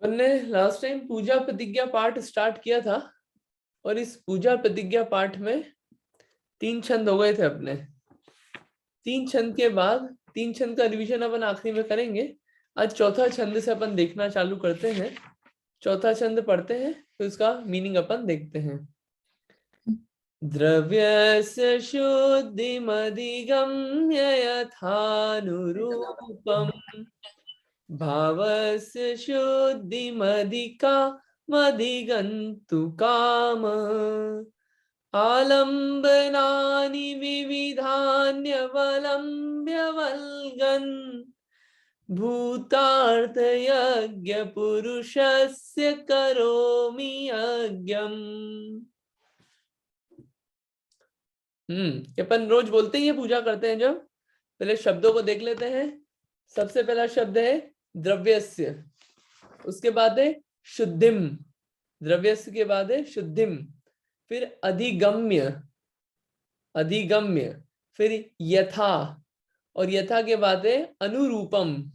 अपन ने last time पूजा प्रतिज्ञा पाठ स्टार्ट किया था और इस पूजा प्रतिज्ञा पाठ में 3 छंद हो गए थे अपने। 3 छंद के बाद 3 छंद का रिवीजन अपन आखिरी में करेंगे। आज चौथा छंद से अपन देखना चालू करते हैं। चौथा छंद पढ़ते हैं तो इसका मीनिंग अपन देखते हैं। द्रव्यस्य शुद्धिमधिगम्य यथानुरूपम् भावस्य शुद्धिमधिगन्तु काम आलम्बनानि विविधान्यवलम्ब्य वल्गन् भूतार्थयज्ञ पुरुषस्य करोमि यज्ञम्। अपन रोज बोलते ही पूजा करते हैं। जब पहले शब्दों को देख लेते हैं। सबसे पहला शब्द है द्रव्यस्य, उसके बाद है शुद्धिम, द्रव्यस्य के बाद है शुद्धिम, फिर अधिगम्य, अधिगम्य, फिर यथा, और यथा के बाद है अनुरूपम,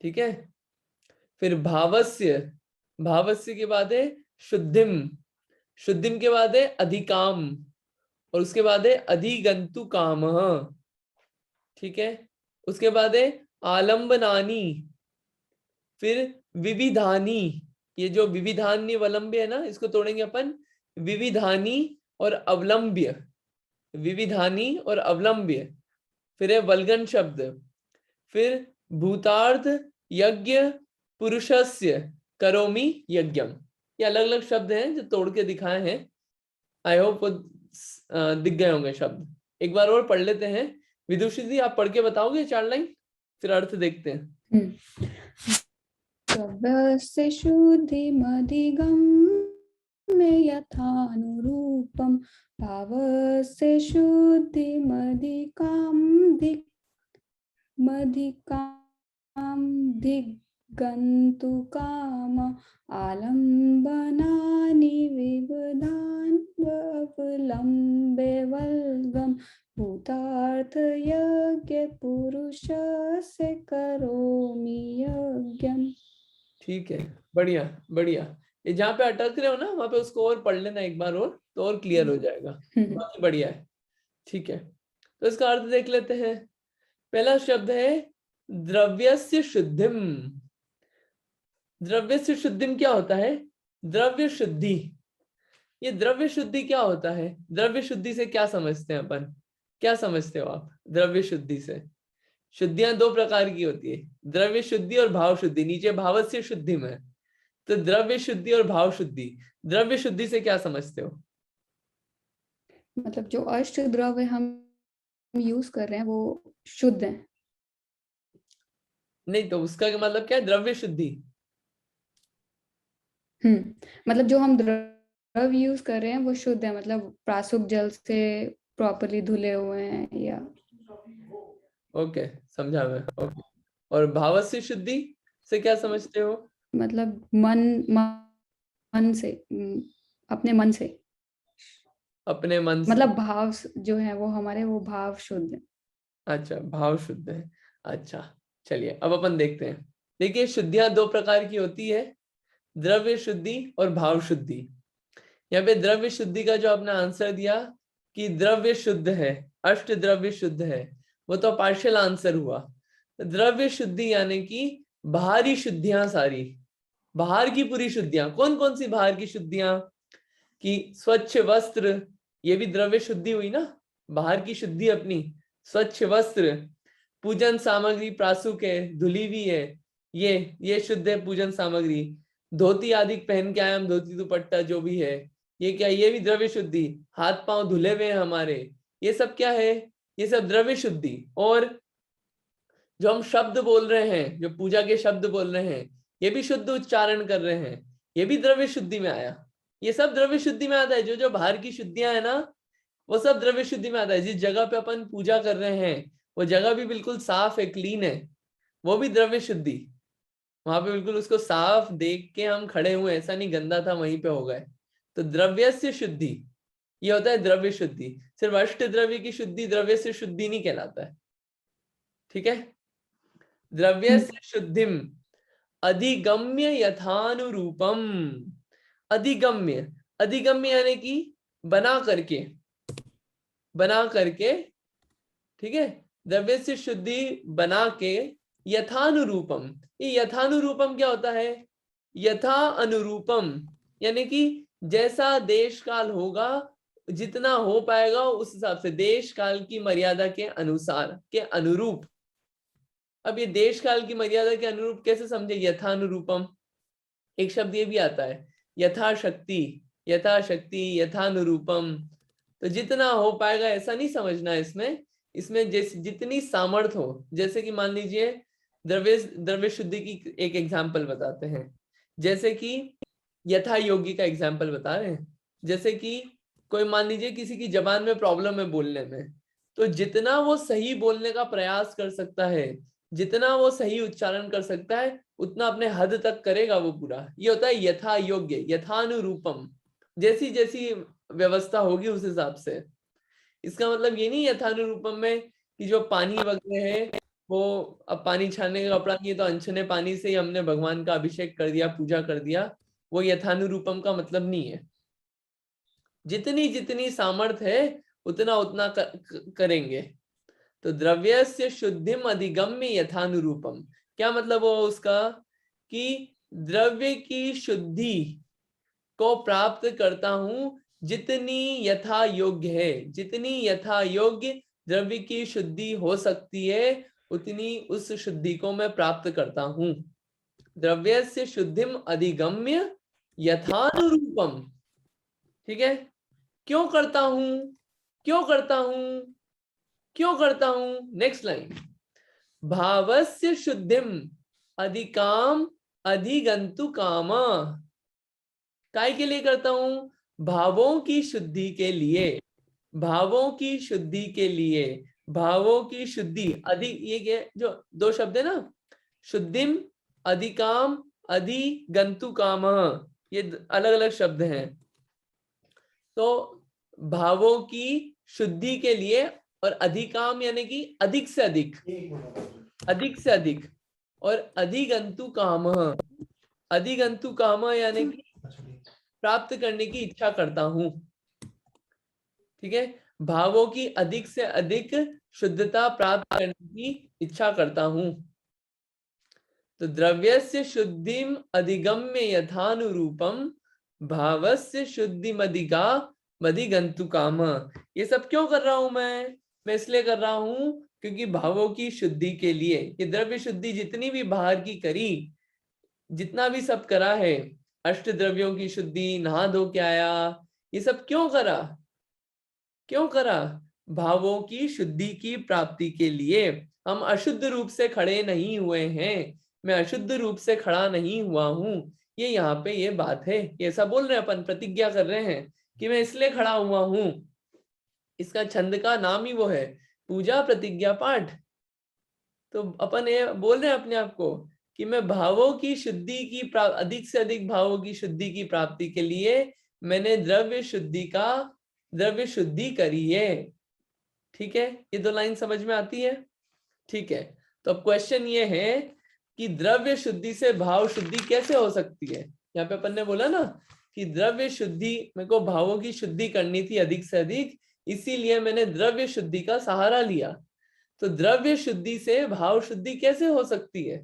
ठीक है। फिर भावस्य, भावस्य के बाद है शुद्धिम, शुद्धिम के बाद है अधिकाम, और उसके बाद है अधिगंतु काम, ठीक है। उसके बाद है आलंबनानी, फिर विविधानी, ये जो विविधान्य अवलंब्य है ना, इसको तोड़ेंगे अपन, विविधानी और अवलंब्य, विविधानी और अवलंब्य, फिर है वल्गन शब्द, फिर भूतार्थ यज्ञ पुरुषस्य करोमि यज्ञम। ये अलग अलग शब्द हैं जो तोड़ के दिखाए हैं। आई होप दिख गए होंगे शब्द। एक बार और पढ़ लेते हैं। विदुषी जी, आप पढ़ के बताओगे 4 लाइन, फिर अर्थ देखते हैं। द्रव्यस्य शुद्धिमधिगम्य यथानुरूपं भावस्य शुद्धिमधिगन्तु काम आलम्बनानि विबुधान्यवलम्ब्य वल्गम् भूतार्थयज्ञ पुरुषस्य करोमि यज्ञम्। ठीक है, बढ़िया बढ़िया। ये जहाँ पे अटक रहे हो ना, वहां पे उसको और पढ़ लेना एक बार और, तो और क्लियर हो जाएगा। बहुत बढ़िया है, ठीक है। तो इसका अर्थ देख लेते हैं। पहला शब्द है द्रव्यस्य शुद्धिम। द्रव्यस्य शुद्धिम क्या होता है? द्रव्य शुद्धि। ये द्रव्य शुद्धि क्या होता है? द्रव्य शुद्धि से क्या समझते हैं अपन? क्या समझते हो आप द्रव्य शुद्धि से? शुद्धियां 2 प्रकार की होती है, द्रव्य शुद्धि और भाव शुद्धि। नीचे भावस्य शुद्धि में, तो द्रव्य शुद्धि और भाव शुद्धि। द्रव्य शुद्धि से क्या समझते हो? मतलब जो अष्ट द्रव्य हम यूज कर रहे हैं वो शुद्ध है। नहीं तो उसका मतलब क्या है द्रव्य शुद्धि? मतलब जो हम द्रव्य यूज कर रहे हैं वो शुद्ध है, मतलब प्रासुक जल से प्रॉपर्ली धुले हुए हैं या। ओके, समझा मैं। ओके, और भावस्य शुद्धि से क्या समझते हो? मतलब मन से, अपने मन से, अपने मन से। मतलब भाव जो है वो हमारे, वो भाव शुद्ध है। अच्छा, भाव शुद्ध है। अच्छा, चलिए अब अपन देखते हैं। देखिए, शुद्धियां 2 प्रकार की होती है, द्रव्य शुद्धि और भाव शुद्धि। यहाँ पे द्रव्य शुद्धि का जो आपने आंसर दिया कि द्रव्य शुद्ध है, अष्ट द्रव्य शुद्ध है, वो तो पार्शियल आंसर हुआ। द्रव्य शुद्धि यानी कि बाहरी शुद्धियां सारी, बाहर की पूरी शुद्धियां। कौन कौन सी बाहर की शुद्धियां? कि स्वच्छ वस्त्र, ये भी द्रव्य शुद्धि हुई ना, बाहर की शुद्धि अपनी। स्वच्छ वस्त्र, पूजन सामग्री प्रासुक है, धुली हुई है, ये शुद्ध है पूजन सामग्री। धोती आदि पहन के आए हम, धोती दुपट्टा जो भी है, ये क्या? ये भी द्रव्य शुद्धि। हाथ पांव धुले हुए हैं हमारे, ये सब क्या है? ये सब द्रव्य शुद्धि। और जो हम शब्द बोल रहे हैं, जो पूजा के शब्द बोल रहे हैं, ये भी शुद्ध उच्चारण कर रहे हैं, ये भी द्रव्य शुद्धि में आया। ये सब द्रव्य शुद्धि में आता है। जो जो बाहर की शुद्धियां है ना, वो सब द्रव्य शुद्धि में आता है। जिस जगह पे अपन पूजा कर रहे हैं वो जगह भी बिल्कुल साफ है, क्लीन है, वो भी द्रव्य शुद्धि। वहां पे बिल्कुल उसको साफ देख के हम खड़े हुए, ऐसा नहीं गंदा था वहीं पे हो गए। तो द्रव्य से शुद्धि, ये होता है द्रव्य शुद्धि। सिर्फ अष्ट द्रव्य की शुद्धि द्रव्य से शुद्धि नहीं कहलाता है, ठीक है। द्रव्य से शुद्धिम अधिगम्य यथानुरूपम। अधिगम्य, अधिगम्य यानी कि बना करके, बना करके, ठीक है, द्रव्य से शुद्धि बना के, यथानुरूपम। ये यथानुरूपम क्या होता है? यथा अनुरूपम यानी कि जैसा देश काल होगा, जितना हो पाएगा उस हिसाब से, देश काल की मर्यादा के अनुसार, के अनुरूप। अब ये देश काल की मर्यादा के अनुरूप कैसे समझे? यथानुरूपम। एक शब्द ये भी आता है, यथाशक्ति, यथाशक्ति, यथानुरूपम। तो जितना हो पाएगा ऐसा नहीं समझना है इसमें। इसमें जैसे जितनी सामर्थ्य हो, जैसे कि मान लीजिए द्रव्य द्रव्य शुद्धि की एक एग्जांपल बताते हैं, जैसे कि यथा योगी का एग्जांपल बता रहे हैं। जैसे कि कोई मान लीजिए किसी की जबान में प्रॉब्लम है बोलने में, तो जितना वो सही बोलने का प्रयास कर सकता है, जितना वो सही उच्चारण कर सकता है, उतना अपने हद तक करेगा वो पूरा। ये होता है यथा योग्य, यथानुरूपम। जैसी जैसी व्यवस्था होगी उस हिसाब से। इसका मतलब ये नहीं यथानुरूपम में कि जो पानी वगैरह है वो, अब पानी छानने का कपड़ा नहीं है तो अनछने पानी से ही हमने भगवान का अभिषेक कर दिया, पूजा कर दिया, वो यथानुरूपम का मतलब नहीं है। जितनी जितनी सामर्थ्य है उतना उतना करेंगे। तो द्रव्यस्य शुद्धिम अधिगम्य यथानुरूपम, क्या मतलब हो उसका? कि द्रव्य की शुद्धि को प्राप्त करता हूं जितनी यथा योग्य है, जितनी यथा योग्य द्रव्य की शुद्धि हो सकती है, उतनी उस शुद्धि को मैं प्राप्त करता हूं। द्रव्यस्य शुद्धिम अधिगम्य यथानुरूपम। ठीक है, क्यों करता हूं, क्यों करता हूं, क्यों करता हूं? नेक्स्ट लाइन, भावस्य शुद्धिम अधिकाम अधिगंतु कामा। काय के लिए करता हूं? भावों की शुद्धि के लिए, भावों की शुद्धि के लिए, भावों की शुद्धि। अधिक, ये जो दो शब्द है ना, शुद्धिम अधिकाम अधिगंतु काम, ये अलग अलग शब्द हैं। तो भावों की शुद्धि के लिए, और अधिकाम यानी कि अधिक से अधिक, अधिक से अधिक, और अधिगंतु काम, अधिगंतु काम यानी कि प्राप्त करने की इच्छा करता हूं। ठीक है, भावों की अधिक से अधिक शुद्धता प्राप्त करने की इच्छा करता हूं। तो द्रव्यस्य शुद्धिम अधिगम्य यथानुरूपम भावस्य शुद्धिम अधिगंतु काम। ये सब क्यों कर रहा हूं मैं इसलिए कर रहा हूं क्योंकि भावों की शुद्धि के लिए। ये द्रव्य शुद्धि जितनी भी बाहर की करी, जितना भी सब करा है, अष्ट द्रव्यों की शुद्धि, नहा धो के आया, ये सब क्यों करा? क्यों करा? भावों की शुद्धि की प्राप्ति के लिए। हम अशुद्ध रूप से खड़े नहीं हुए हैं, मैं अशुद्ध रूप से खड़ा नहीं हुआ हूं। ये यहाँ पे ये बात है, ये ऐसा बोल रहे हैं, अपन प्रतिज्ञा कर रहे हैं कि मैं इसलिए खड़ा हुआ हूं। इसका छंद का नाम ही वो है, पूजा प्रतिज्ञा पाठ। तो अपन ये बोल रहे हैं अपने आप को कि मैं भावों की शुद्धि की अधिक से अधिक भावों की शुद्धि की प्राप्ति के लिए मैंने द्रव्य शुद्धि करी है। ठीक है, ये दो लाइन समझ में आती है? ठीक है, तो अब क्वेश्चन ये है कि द्रव्य शुद्धि से भाव शुद्धि कैसे हो सकती है? यहाँ पे अपन ने बोला ना कि द्रव्य शुद्धि, मेरे को भावों की शुद्धि करनी थी अधिक से अधिक, इसीलिए मैंने द्रव्य शुद्धि का सहारा लिया। तो द्रव्य शुद्धि से भाव शुद्धि कैसे हो सकती है?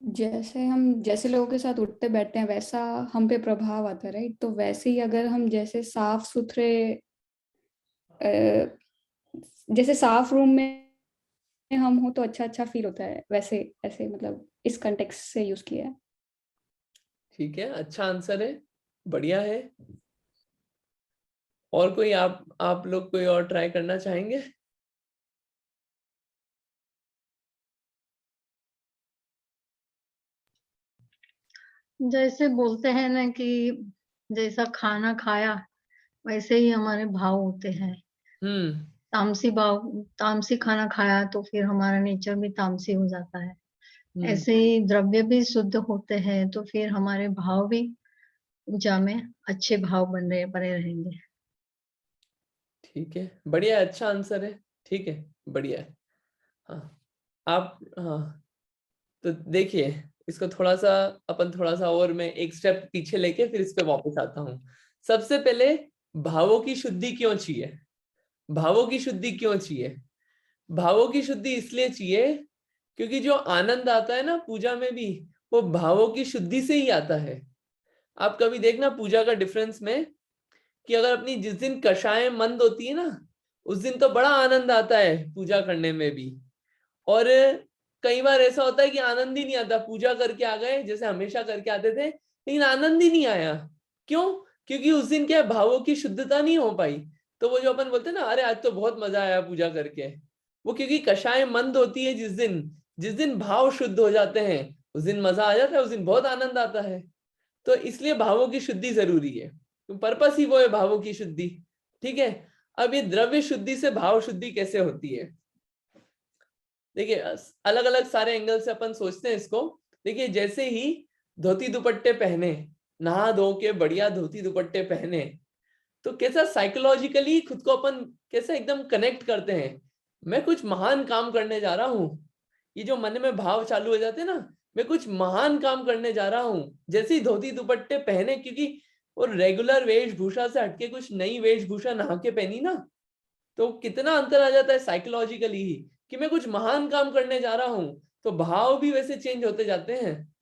जैसे लोगों के साथ उठते बैठते हैं वैसा हम पे प्रभाव आता है, राइट? तो वैसे ही अगर हम जैसे साफ सुथरे, जैसे साफ रूम में हम हो तो अच्छा अच्छा फील होता है, वैसे ऐसे मतलब इस कंटेक्स्ट से यूज किया है। ठीक है, अच्छा आंसर है, बढ़िया है। और कोई आप लोग कोई और ट्राई करना चाहेंगे? जैसे बोलते हैं ना कि जैसा खाना खाया वैसे ही हमारे भाव होते हैं। तामसी भाव, तामसी खाना खाया तो फिर हमारा नेचर भी तामसी हो जाता है। ऐसे ही द्रव्य भी शुद्ध होते हैं तो फिर हमारे भाव भी ऊर्जा में अच्छे भाव बने रहेंगे। ठीक है, बढ़िया, अच्छा आंसर है, ठीक है, बढ़िया है। हाँ। आप, हाँ, तो देखिए इसको थोड़ा सा अपन थोड़ा सा और मैं एक स्टेप पीछे लेके फिर इस पे वापस आता हूँ। सबसे पहले भावों की शुद्धि क्यों चाहिए? भावों की शुद्धि क्यों चाहिए? भावों की शुद्धि इसलिए चाहिए क्योंकि जो आनंद आता है ना पूजा में भी, वो भावों की शुद्धि से ही आता है। आप कभी देखना पूजा का डिफरेंस में, कि अगर अपनी जिस दिन कषाय मंद होती है ना, उस दिन तो बड़ा आनंद आता है पूजा करने में भी। और कई बार ऐसा होता है कि आनंद ही नहीं आता, पूजा करके आ गए जैसे हमेशा करके आते थे, लेकिन आनंद ही नहीं आया। क्यों? क्योंकि उस दिन क्या है, भावों की शुद्धता नहीं हो पाई। तो वो जो अपन बोलते हैं ना, अरे आज तो बहुत मजा आया पूजा करके, वो क्योंकि कषाय मंद होती है जिस दिन भाव शुद्ध हो जाते हैं, उस दिन मजा आ जाता है, उस दिन बहुत आनंद आता है। तो इसलिए भावों की शुद्धि जरूरी है, तो पर्पस ही वो है भावों की शुद्धि। ठीक है। अब ये द्रव्य शुद्धि से भाव शुद्धि कैसे होती है? देखिए अलग अलग सारे एंगल से अपन सोचते हैं इसको। देखिए जैसे ही धोती दुपट्टे पहने, नहा धो के बढ़िया धोती दुपट्टे पहने, तो कैसा साइकोलॉजिकली खुद को अपन कैसे एकदम कनेक्ट करते हैं, मैं कुछ महान काम करने जा रहा हूँ। ये जो मन में भाव चालू हो जाते हैं ना, मैं कुछ महान काम करने जा रहा हूँ, जैसे ही धोती दुपट्टे पहने, क्योंकि और रेगुलर वेशभूषा से हटके कुछ नई वेशभूषा नहा के पहनी ना, तो कितना अंतर आ जाता है साइकोलॉजिकली ही, कि मैं कुछ महान काम करने जा रहा हूं। तो भाव भी वैसे चेंज होते जाते हैं।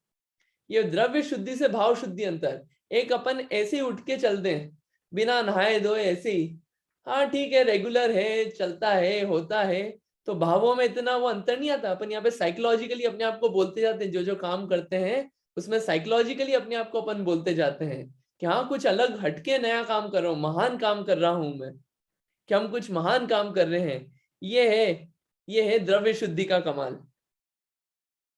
ये द्रव्य शुद्धि से भाव शुद्धि अंतर, एक अपन ऐसे ही उठ के चल दें बिना नहाए धोए ऐसे ही, हाँ ठीक है, रेगुलर है, चलता है, होता है, तो भावों में इतना वो अंतर नहीं आता। अपन यहाँ पे साइकोलॉजिकली अपने आप को बोलते जाते हैं, जो जो काम करते हैं उसमें साइकोलॉजिकली अपने आप को अपन बोलते जाते हैं कि हाँ कुछ अलग हटके नया काम कर रहा हूँ, महान काम कर रहा हूं मैं, कि हम कुछ महान काम कर रहे हैं। ये है द्रव्य शुद्धि का कमाल।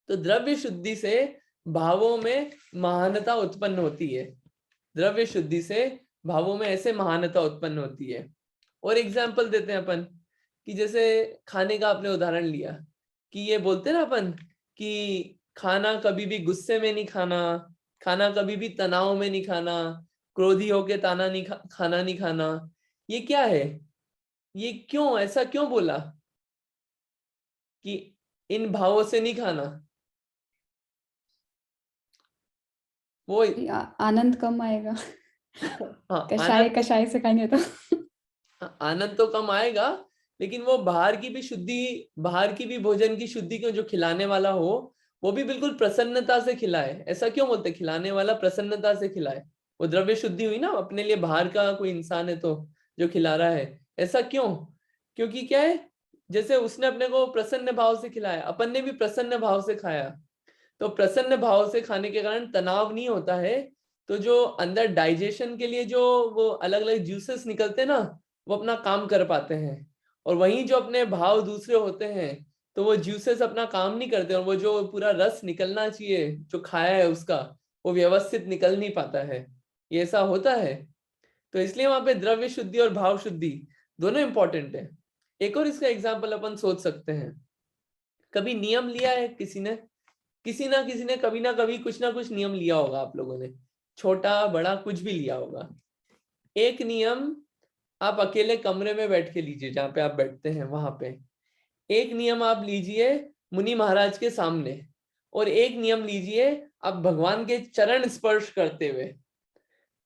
तो द्रव्य शुद्धि से भावों में महानता उत्पन्न होती है। द्रव्य शुद्धि से भावों में ऐसे महानता उत्पन्न होती है। और एग्जाम्पल देते हैं अपन, कि जैसे खाने का आपने उदाहरण लिया, कि ये बोलते हैं ना अपन कि खाना कभी भी गुस्से में नहीं खाना, खाना कभी भी तनाव में नहीं खाना, क्रोधी होके ताना नहीं खाना नहीं खाना। ये क्या है? ये क्यों ऐसा क्यों बोला कि इन भावों से नहीं खाना? वो आनंद कम आएगा। हाँ, कषाय आनंद, कषाय से खाएंगे तो आनंद तो कम आएगा, लेकिन वो बाहर की भी शुद्धि, बाहर की भी भोजन की शुद्धि को जो खिलाने वाला हो, वो भी बिल्कुल प्रसन्नता से खिलाए। ऐसा क्यों बोलते, खिलाने वाला प्रसन्नता से खिलाए? वो द्रव्य शुद्धि हुई ना, अपने लिए बाहर का कोई इंसान है तो जो खिला रहा है। ऐसा क्यों? क्योंकि क्या है, जैसे उसने अपने को प्रसन्न भाव से खिलाया, अपन ने भी प्रसन्न भाव से खाया, तो प्रसन्न भाव से खाने के कारण तनाव नहीं होता है। तो जो अंदर डाइजेशन के लिए जो वो अलग अलग जूसेस निकलते हैं ना, वो अपना काम कर पाते हैं। और वहीं जो अपने भाव दूसरे होते हैं, तो वो जूसेस अपना काम नहीं करते, और वो जो पूरा रस निकलना चाहिए जो खाया है उसका, वो व्यवस्थित निकल नहीं पाता है। ये ऐसा होता है। तो इसलिए वहां पे द्रव्य शुद्धि और भाव शुद्धि दोनों इंपॉर्टेंट है। एक और इसका एग्जाम्पल अपन सोच सकते हैं, कभी नियम लिया है किसी ने, किसी ने कभी ना कुछ नियम लिया होगा आप लोगों ने, छोटा बड़ा कुछ भी लिया होगा। एक नियम आप अकेले कमरे में बैठ के लीजिए, जहां पे आप बैठते हैं वहां पे। एक नियम आप लीजिए मुनि महाराज के सामने, और एक नियम लीजिए आप भगवान के चरण स्पर्श करते हुए।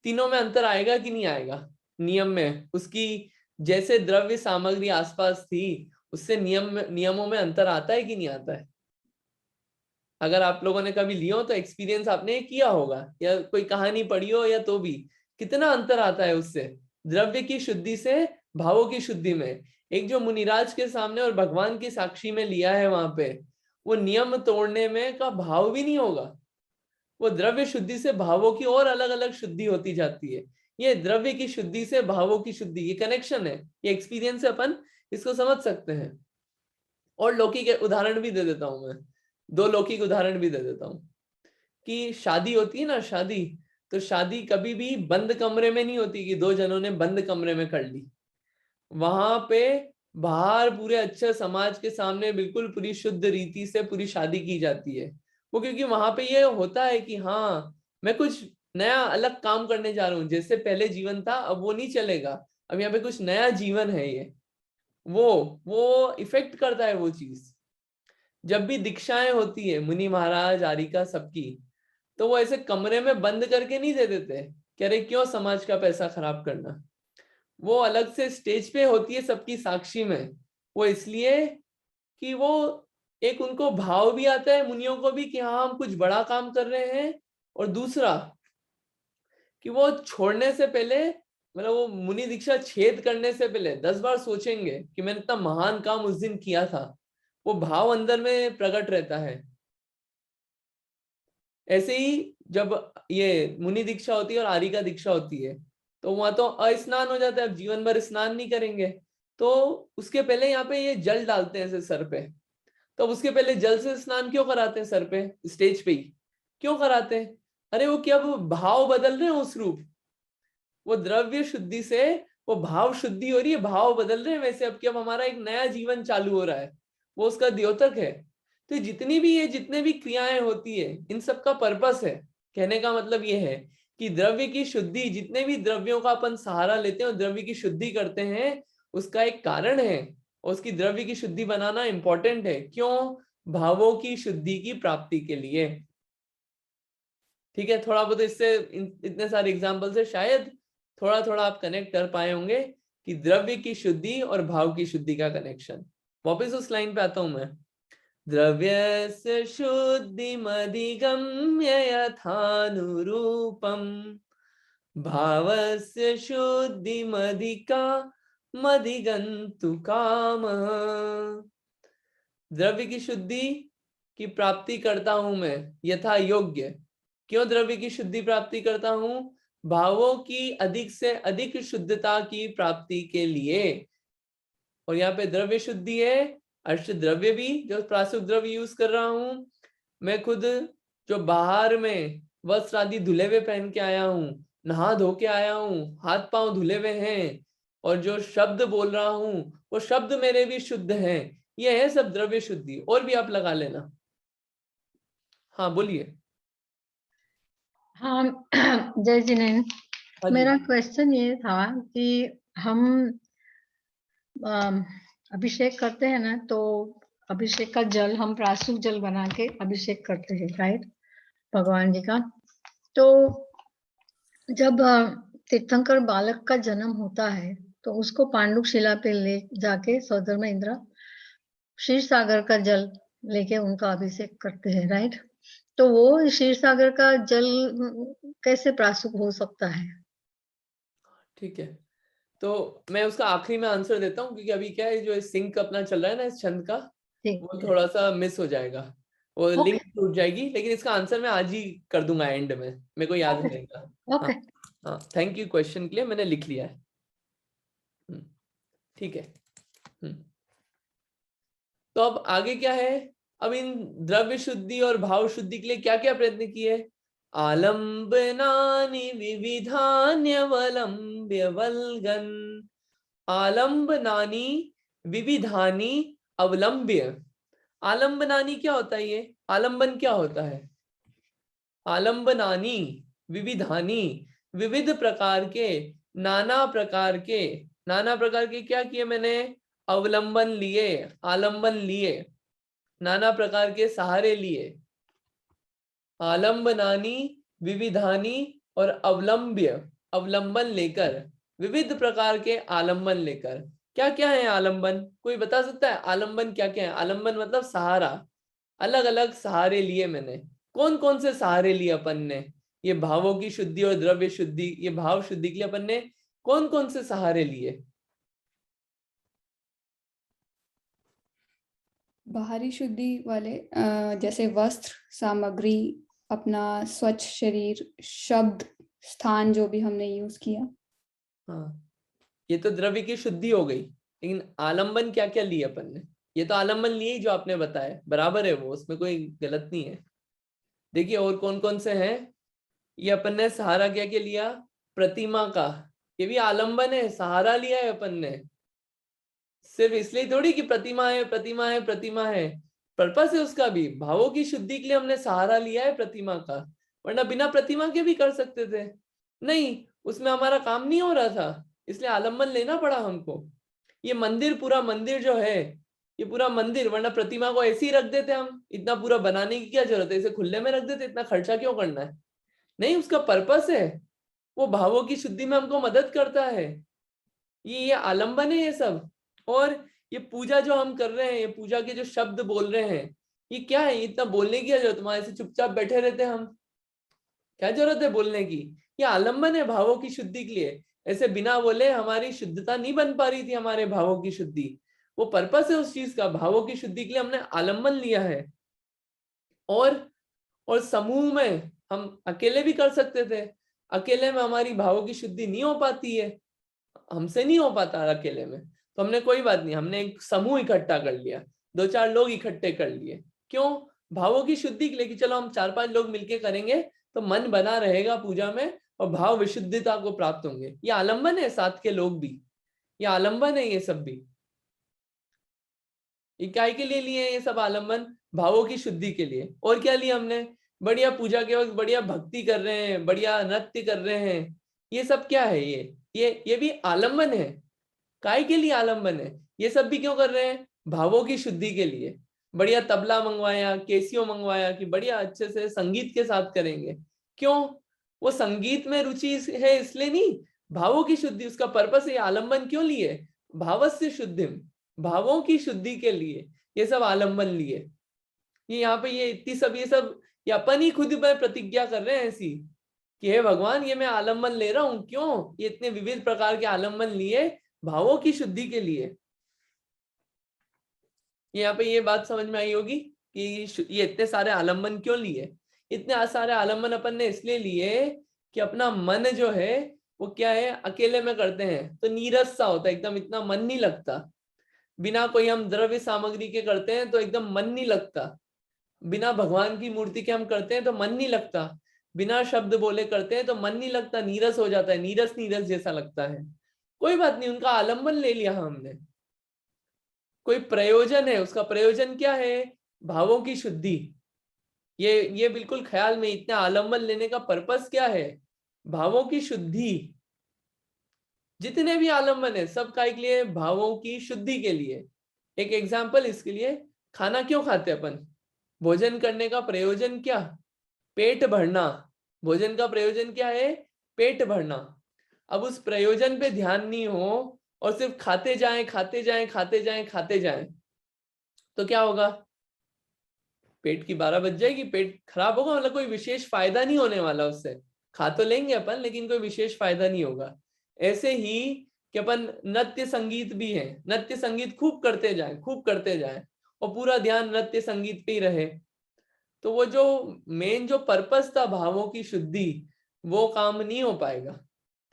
तीनों में अंतर आएगा कि नहीं आएगा? नियम में उसकी जैसे द्रव्य सामग्री आसपास थी, उससे नियमों में अंतर आता है कि नहीं आता है? अगर आप लोगों ने कभी लिया हो तो एक्सपीरियंस आपने किया होगा, या कोई कहानी पढ़ी हो, या तो भी कितना अंतर आता है उससे, द्रव्य की शुद्धि से भावों की शुद्धि में। एक जो मुनिराज के सामने और भगवान की साक्षी में लिया है वहां पे, वो नियम तोड़ने में का भाव भी नहीं होगा। वो द्रव्य शुद्धि से भावों की और अलग अलग शुद्धि होती जाती है। ये द्रव्य की शुद्धि से भावों की शुद्धि, ये कनेक्शन है, ये एक्सपीरियंस से अपन इसको समझ सकते हैं। और लौकिक उदाहरण भी दे देता हूं मैं, दो लौकिक उदाहरण भी दे देता हूं। कि शादी होती है ना, शादी, तो शादी कभी भी बंद कमरे में नहीं होती, कि दो जनों ने बंद कमरे में कर ली। वहां पे बाहर पूरे अच्छे समाज के सामने बिल्कुल पूरी शुद्ध रीति से पूरी शादी की जाती है। वो क्योंकि वहां पे ये होता है कि हाँ मैं कुछ नया अलग काम करने जा रहा हूँ, जैसे पहले जीवन था अब वो नहीं चलेगा, अब यहाँ पे कुछ नया जीवन है। ये वो इफेक्ट करता है वो चीज। जब भी दीक्षाएं होती है मुनि महाराज आरिका सबकी, तो वो ऐसे कमरे में बंद करके नहीं दे देते कि अरे क्यों समाज का पैसा खराब करना। वो अलग से स्टेज पे होती है सबकी साक्षी में। वो इसलिए कि वो एक उनको भाव भी आता है मुनियों को भी कि हाँ हम कुछ बड़ा काम कर रहे हैं, और दूसरा कि वो छोड़ने से पहले, मतलब वो मुनि दीक्षा छेद करने से पहले 10 बार सोचेंगे कि मैंने इतना महान काम उस दिन किया था। वो भाव अंदर में प्रकट रहता है। ऐसे ही जब ये मुनि दीक्षा होती है और आरिका दीक्षा होती है, तो वहां तो अस्नान हो जाता है, अब जीवन भर स्नान नहीं करेंगे, तो उसके पहले यहाँ पे ये जल डालते हैं ऐसे सर पे। तो उसके पहले जल से स्नान क्यों कराते हैं सर पे, स्टेज पे ही क्यों कराते हैं? अरे वो क्या, वो भाव बदल रहे हैं उस रूप, वो द्रव्य शुद्धि से वो भाव शुद्धि हो रही है, भाव बदल रहे हैं वैसे। अब कि अब हमारा एक नया जीवन चालू हो रहा है, वो उसका द्योतक है। तो जितनी भी ये जितने भी क्रियाएं होती है, इन सब का पर्पस है। कहने का मतलब ये है कि द्रव्य की शुद्धि, जितने भी द्रव्यों का अपन सहारा लेते हैं और द्रव्य की शुद्धि करते हैं, उसका एक कारण है। और उसकी द्रव्य की शुद्धि बनाना इंपॉर्टेंट है। क्यों? भावों की शुद्धि की प्राप्ति के लिए। ठीक है, थोड़ा बहुत इससे इतने सारे एग्जाम्पल से शायद थोड़ा थोड़ा आप कनेक्ट कर पाए होंगे कि द्रव्य की शुद्धि और भाव की शुद्धि का कनेक्शन। वापिस उस लाइन पे आता हूं मैं। द्रव्यस्य शुद्धिमधिगम्य यथानुरूपम भावस्य शुद्धिमधिगन्तु कामः। द्रव्य की शुद्धि की प्राप्ति करता हूं मैं यथा योग्य। क्यों द्रव्य की शुद्धि प्राप्ति करता हूं? भावों की अधिक से अधिक शुद्धता की प्राप्ति के लिए। और यहाँ पे द्रव्य शुद्धि है, अष्ट द्रव्य भी, जो प्रासुक द्रव्य यूज कर रहा हूं मैं खुद, जो बाहर में वस्त्र आदि धुले हुए पहन के आया हूं, नहा धो के आया हूं, हाथ पांव धुले हुए हैं, और जो शब्द बोल रहा हूं वो शब्द मेरे भी शुद्ध हैं। ये है सब द्रव्य शुद्धि। और भी आप लगा लेना। हाँ बोलिए। हाँ जय जिनेन्द्र, हाँ जी। मेरा क्वेश्चन ये था कि हम अभिषेक करते हैं ना, तो अभिषेक का जल हम प्रासूक जल बना के अभिषेक करते हैं, राइट, भगवान जी का। तो जब तीर्थंकर बालक का जन्म होता है तो उसको पांडुक शिला पे ले जाके सौधर्म इंद्र क्षीर सागर का जल लेके उनका अभिषेक करते हैं, राइट। तो वो क्षीर सागर का जल कैसे प्रासूक हो सकता है? ठीक है, तो मैं उसका आखिरी में आंसर देता हूँ, क्योंकि अभी क्या है, जो सिंक अपना चल रहा है ना इस छंद का, वो थोड़ा सा मिस हो जाएगा, वो लिंक टूट जाएगी। लेकिन इसका आंसर मैं आज ही कर दूंगा एंड में, मेरे को याद रहेगा। ओके, हाँ, थैंक यू क्वेश्चन के लिए, मैंने लिख लिया है। ठीक है। तो अब आगे क्या है? अब इन द्रव्य शुद्धि और भाव शुद्धि के लिए क्या क्या प्रयत्न किए? आलंबनानि विविधान्यवलंब्य वल्गन। आलंबनानि विविधानि अवलंब्य। आलंबनानि क्या होता है? ये आलंबन क्या होता है? आलंबनानि विविधानि, विविध प्रकार के, नाना प्रकार के। नाना प्रकार के क्या किए मैंने? अवलंबन लिए, आलंबन लिए, नाना प्रकार के सहारे लिए। आलंबनानि विविधानि और अवलंब्य, अवलंबन लेकर, विविध प्रकार के आलंबन लेकर। क्या क्या है आलंबन? कोई बता सकता है आलंबन क्या क्या है? आलंबन मतलब सहारा, अलग अलग सहारे लिए मैंने। कौन कौन से सहारे लिए अपन ने? ये भावों की शुद्धि और द्रव्य शुद्धि, ये भाव शुद्धि के लिए अपन ने कौन कौन से सहारे लिए? बाहरी शुद्धि वाले, जैसे वस्त्र, सामग्री, अपना स्वच्छ शरीर, शब्द, स्थान जो भी हमने यूज किया। हाँ, ये तो द्रव्य की शुद्धि हो गई। लेकिन आलंबन क्या क्या लिए अपन ने? ये तो आलंबन लिए ही जो आपने बताया, बराबर है वो, उसमें कोई गलत नहीं है। देखिए और कौन कौन से हैं। ये अपन ने सहारा क्या क्या लिया? प्रतिमा का, ये भी आलंबन है, सहारा लिया है अपन ने। सिर्फ इसलिए थोड़ी कि प्रतिमा है प्रतिमा है प्रतिमा है, पर्पस है उसका भी। भावों की शुद्धि के लिए हमने सहारा लिया है प्रतिमा का, वरना बिना प्रतिमा के भी कर सकते थे। नहीं, उसमें हमारा काम नहीं हो रहा था, इसलिए आलंबन लेना पड़ा हमको। ये मंदिर, पूरा मंदिर जो है, ये पूरा मंदिर, वरना प्रतिमा को ऐसे ही रख देते हम, इतना पूरा बनाने की क्या जरूरत है, इसे खुले में रख देते, इतना खर्चा क्यों करना है। नहीं, उसका पर्पस है, वो भावों की शुद्धि में हमको मदद करता है। ये आलंबन है ये सब। और ये पूजा जो हम कर रहे हैं, ये पूजा के जो शब्द बोल रहे हैं, ये क्या है, इतना बोलने की क्या जरूरत, हमारे ऐसे चुपचाप बैठे रहते हैं हम, क्या जरूरत है बोलने की। ये आलंबन है भावों की शुद्धि के लिए। ऐसे बिना बोले हमारी शुद्धता नहीं बन पा रही थी, हमारे भावों की शुद्धि, वो पर्पस है उस चीज का, भावों की शुद्धि के लिए हमने आलंबन लिया है। और समूह में हम अकेले भी कर सकते थे, अकेले में हमारी भावों की शुद्धि नहीं हो पाती है, हमसे नहीं हो पाता अकेले में, तो हमने कोई बात नहीं, हमने एक समूह इकट्ठा कर लिया, 2-4 लोग इकट्ठे कर लिए। क्यों? भावों की शुद्धि के लिए, कि चलो हम 4-5 लोग मिलके करेंगे तो मन बना रहेगा पूजा में और भाव विशुद्धता को प्राप्त होंगे। ये आलंबन है, साथ के लोग भी, ये आलंबन है, ये सब भी। इकाई के लिए लिए ये सब आलंबन, भावों की शुद्धि के लिए। और क्या लिया हमने, बढ़िया पूजा के वक्त बढ़िया भक्ति कर रहे हैं, बढ़िया नृत्य कर रहे हैं, ये सब क्या है, ये भी आलंबन है। काय के लिए आलंबन है, ये सब भी क्यों कर रहे हैं, भावों की शुद्धि के लिए। बढ़िया तबला मंगवाया, केसियो मंगवाया कि बढ़िया अच्छे से संगीत के साथ करेंगे। क्यों? वो संगीत में रुचि है इसलिए नहीं, भावों की शुद्धि उसका पर्पस है। आलंबन क्यों लिए, भावस्य शुद्धिम, भावों की शुद्धि के लिए ये सब आलंबन लिए। ये यहाँ पे ये इतनी सब, ये अपन ही खुद में प्रतिज्ञा कर रहे हैं ऐसी कि हे भगवान, ये मैं आलंबन ले रहा हूं। क्यों? ये इतने विविध प्रकार के आलंबन लिए भावों की शुद्धि के लिए। यहाँ पे ये बात समझ में आई होगी कि ये इतने सारे आलंबन क्यों लिए। इतने सारे आलंबन अपन ने इसलिए लिए कि अपना मन जो है वो क्या है, अकेले में करते हैं तो नीरस सा होता है, एकदम इतना मन नहीं लगता। बिना कोई हम द्रव्य सामग्री के करते हैं तो एकदम मन नहीं लगता। बिना भगवान की मूर्ति के हम करते हैं तो मन नहीं लगता। बिना शब्द बोले करते हैं तो मन नहीं लगता, नीरस हो जाता है, नीरस नीरस जैसा लगता है। कोई बात नहीं, उनका आलंबन ले लिया हमने, कोई प्रयोजन है, उसका प्रयोजन क्या है, भावों की शुद्धि। ये बिल्कुल ख्याल में, इतने आलंबन लेने का पर्पस क्या है, भावों की शुद्धि। जितने भी आलंबन है सब काय के लिए, भावों की शुद्धि के लिए। एक एग्जाम्पल इसके लिए, खाना क्यों खाते अपन, भोजन करने का प्रयोजन क्या, पेट भरना। भोजन का प्रयोजन क्या है, पेट भरना। अब उस प्रयोजन पे ध्यान नहीं हो और सिर्फ खाते जाएं खाते जाएं खाते जाएं खाते जाएं, तो क्या होगा, पेट की 12 बज जाएगी, पेट खराब होगा, मतलब कोई विशेष फायदा नहीं होने वाला उससे। खा तो लेंगे अपन लेकिन कोई विशेष फायदा नहीं होगा। ऐसे ही कि अपन नृत्य संगीत भी है, नृत्य संगीत खूब करते जाएं खूब करते जाएं और पूरा ध्यान नृत्य संगीत पे ही रहे, तो वो जो मेन जो पर्पस था भावों की शुद्धि, वो काम नहीं हो पाएगा।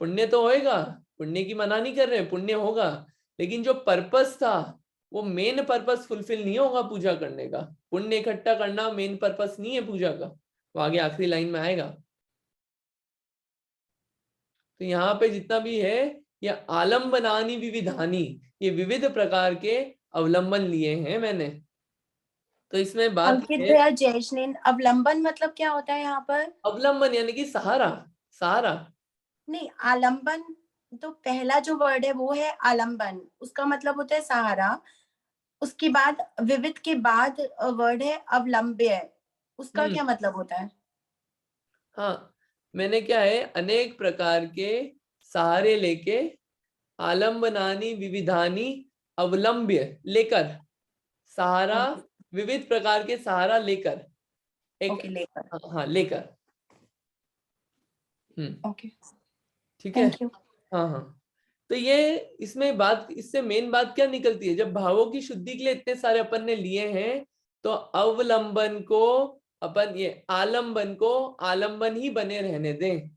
पुण्य तो होएगा, पुण्य की मना नहीं कर रहे, पुण्य होगा, लेकिन जो पर्पस था वो मेन पर्पस फुलफिल नहीं होगा पूजा करने का। पुण्य इकट्ठा करना मेन पर्पस नहीं है पूजा का, वो आगे आखिरी लाइन में आएगा। तो यहाँ पे जितना भी है ये आलम्बनानि विविधानि, ये विविध प्रकार के अवलंबन लिए हैं मैंने। तो इसमें बात अंकित है, भैया जयश्नेन, अवलंबन मतलब क्या होता है यहाँ पर? अवलंबन यानी कि सहारा, सहारा नहीं, आलंबन तो पहला जो वर्ड है वो है आलंबन, उसका मतलब होता है सहारा। उसके बाद विविध के बाद वर्ड है अवलंब्य, उसका क्या मतलब होता है? हाँ, मैंने क्या है, अनेक प्रकार के सहारे लेके, आलम्बनानि विविधानि अवलंब्य, लेकर, सहारा विविध प्रकार के सहारा लेकर, एक लेकर। हाँ लेकर। ओके, ठीक है। Thank you. हाँ हाँ, तो ये इसमें बात, इससे मेन बात क्या निकलती है, जब भावों की शुद्धि के लिए इतने सारे अपन ने लिए हैं तो अवलंबन को अपन, ये आलंबन को आलंबन ही बने रहने दें,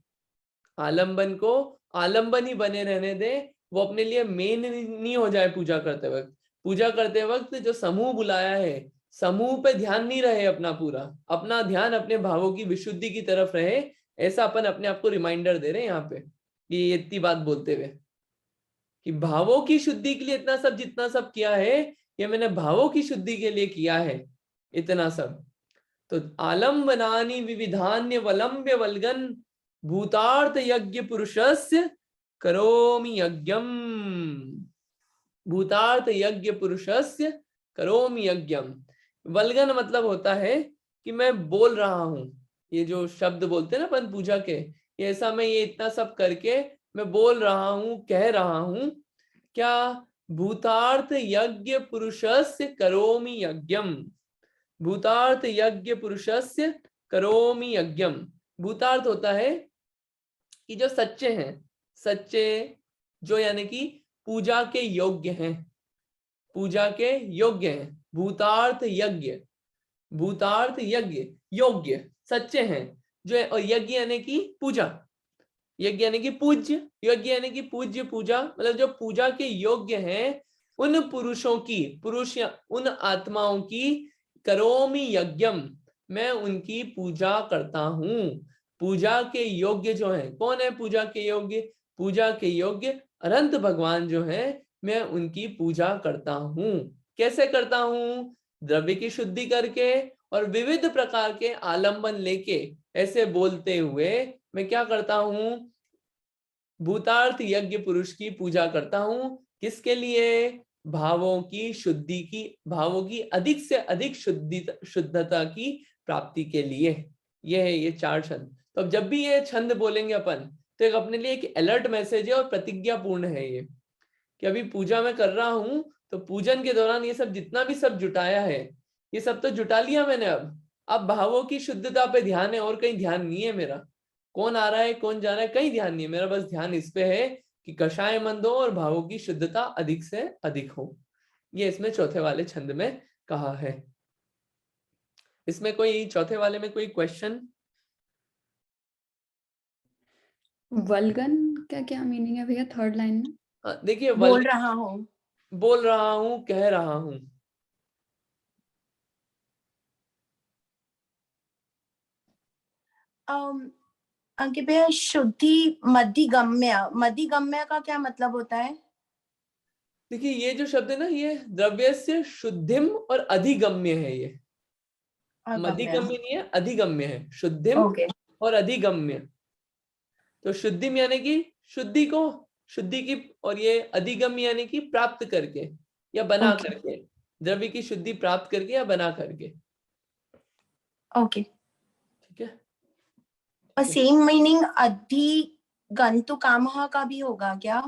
आलंबन को आलंबन ही बने रहने दें। वो अपने लिए मेन नहीं हो जाए पूजा करते वक्त। पूजा करते वक्त जो समूह बुलाया है, समूह पे ध्यान नहीं रहे अपना, पूरा अपना ध्यान अपने भावों की विशुद्धि की तरफ रहे। ऐसा अपन अपने आप को रिमाइंडर दे रहे हैं यहाँ पे, ये इतनी बात बोलते हुए कि भावों की शुद्धि के लिए इतना सब जितना सब किया है, ये मैंने भावों की शुद्धि के लिए किया है इतना सब। तो आलम्बनानि विविधान्य वलंब्य वल्गन भूतार्थ यज्ञ पुरुषस्य करोमि यज्ञम, भूतार्थ यज्ञ पुरुषस्य करोमि यज्ञम। वल्गन मतलब होता है कि मैं बोल रहा हूं, ये जो शब्द बोलते हैं ना अपन पूजा के, ये ऐसा मैं ये इतना सब करके मैं बोल रहा हूं, कह रहा हूं क्या, भूतार्थ यज्ञ पुरुषस्य करोमि यज्ञम। भूतार्थ यज्ञ पुरुषस्य करोमि यज्ञम। भूतार्थ होता है कि जो सच्चे हैं, सच्चे जो यानी कि पूजा के योग्य हैं, पूजा के योग्य हैं। भूतार्थ यज्ञ, भूतार्थ यज्ञ योग्य सच्चे हैं जो, और यज्ञ यानी कि पूजा, यज्ञ यानी कि पूज्य, यज्ञ यानी कि पूज्य पूजा, मतलब जो पूजा के योग्य हैं उन पुरुषों की, पुरुष या उन आत्माओं की करोमि यज्ञम, मैं उनकी पूजा करता हूं। पूजा के योग्य जो है, कौन है पूजा के योग्य? पूजा के योग्य अनंत भगवान जो है, मैं उनकी पूजा करता हूं। कैसे करता हूं? द्रव्य की शुद्धि करके और विविध प्रकार के आलंबन लेके, ऐसे बोलते हुए मैं क्या करता हूं? भूतार्थ यज्ञ पुरुष की पूजा करता हूं। किसके लिए? भावों की शुद्धि की, भावों की अधिक से अधिक शुद्धता की प्राप्ति के लिए। ये है ये 4 छंद। तो अब जब भी ये छंद बोलेंगे अपन, तो एक अपने लिए एक अलर्ट मैसेज है और प्रतिज्ञा पूर्ण है ये, कि अभी पूजा में कर रहा हूं, तो पूजन के दौरान ये सब जितना भी सब जुटाया है, ये सब तो जुटा लिया मैंने। अब भावों की शुद्धता पे ध्यान है, और कहीं ध्यान नहीं है मेरा। कौन आ रहा है कौन जा रहा है कहीं ध्यान नहीं है मेरा, बस ध्यान इस पे है कि कषाय मंद हो और भावों की शुद्धता अधिक से अधिक हो। ये इसमें चौथे वाले छंद में कहा है। इसमें कोई चौथे वाले में कोई क्वेश्चन? वल्गन का क्या मीनिंग है भैया थर्ड लाइन में? देखिए, बोल रहा हूँ, बोल रहा हूं, कह रहा हूं। अंकित भैया शुद्धि मधिगम्य, मधिगम्य का क्या मतलब होता है? देखिए ये जो शब्द है ना, ये द्रव्यस्य शुद्धिम और अधिगम्य है। ये मधिगम्य नहीं है, अधिगम्य है। शुद्धिम ओके, और अधिगम्य। तो शुद्धिम यानी कि शुद्धि को, शुद्धि की, और ये अधिगम्य यानी कि प्राप्त करके या बना करके, द्रव्य की शुद्धि प्राप्त करके या बना करके। ओके। ठीक है, और सेम मीनिंग अधिगंतु कामः का भी होगा क्या?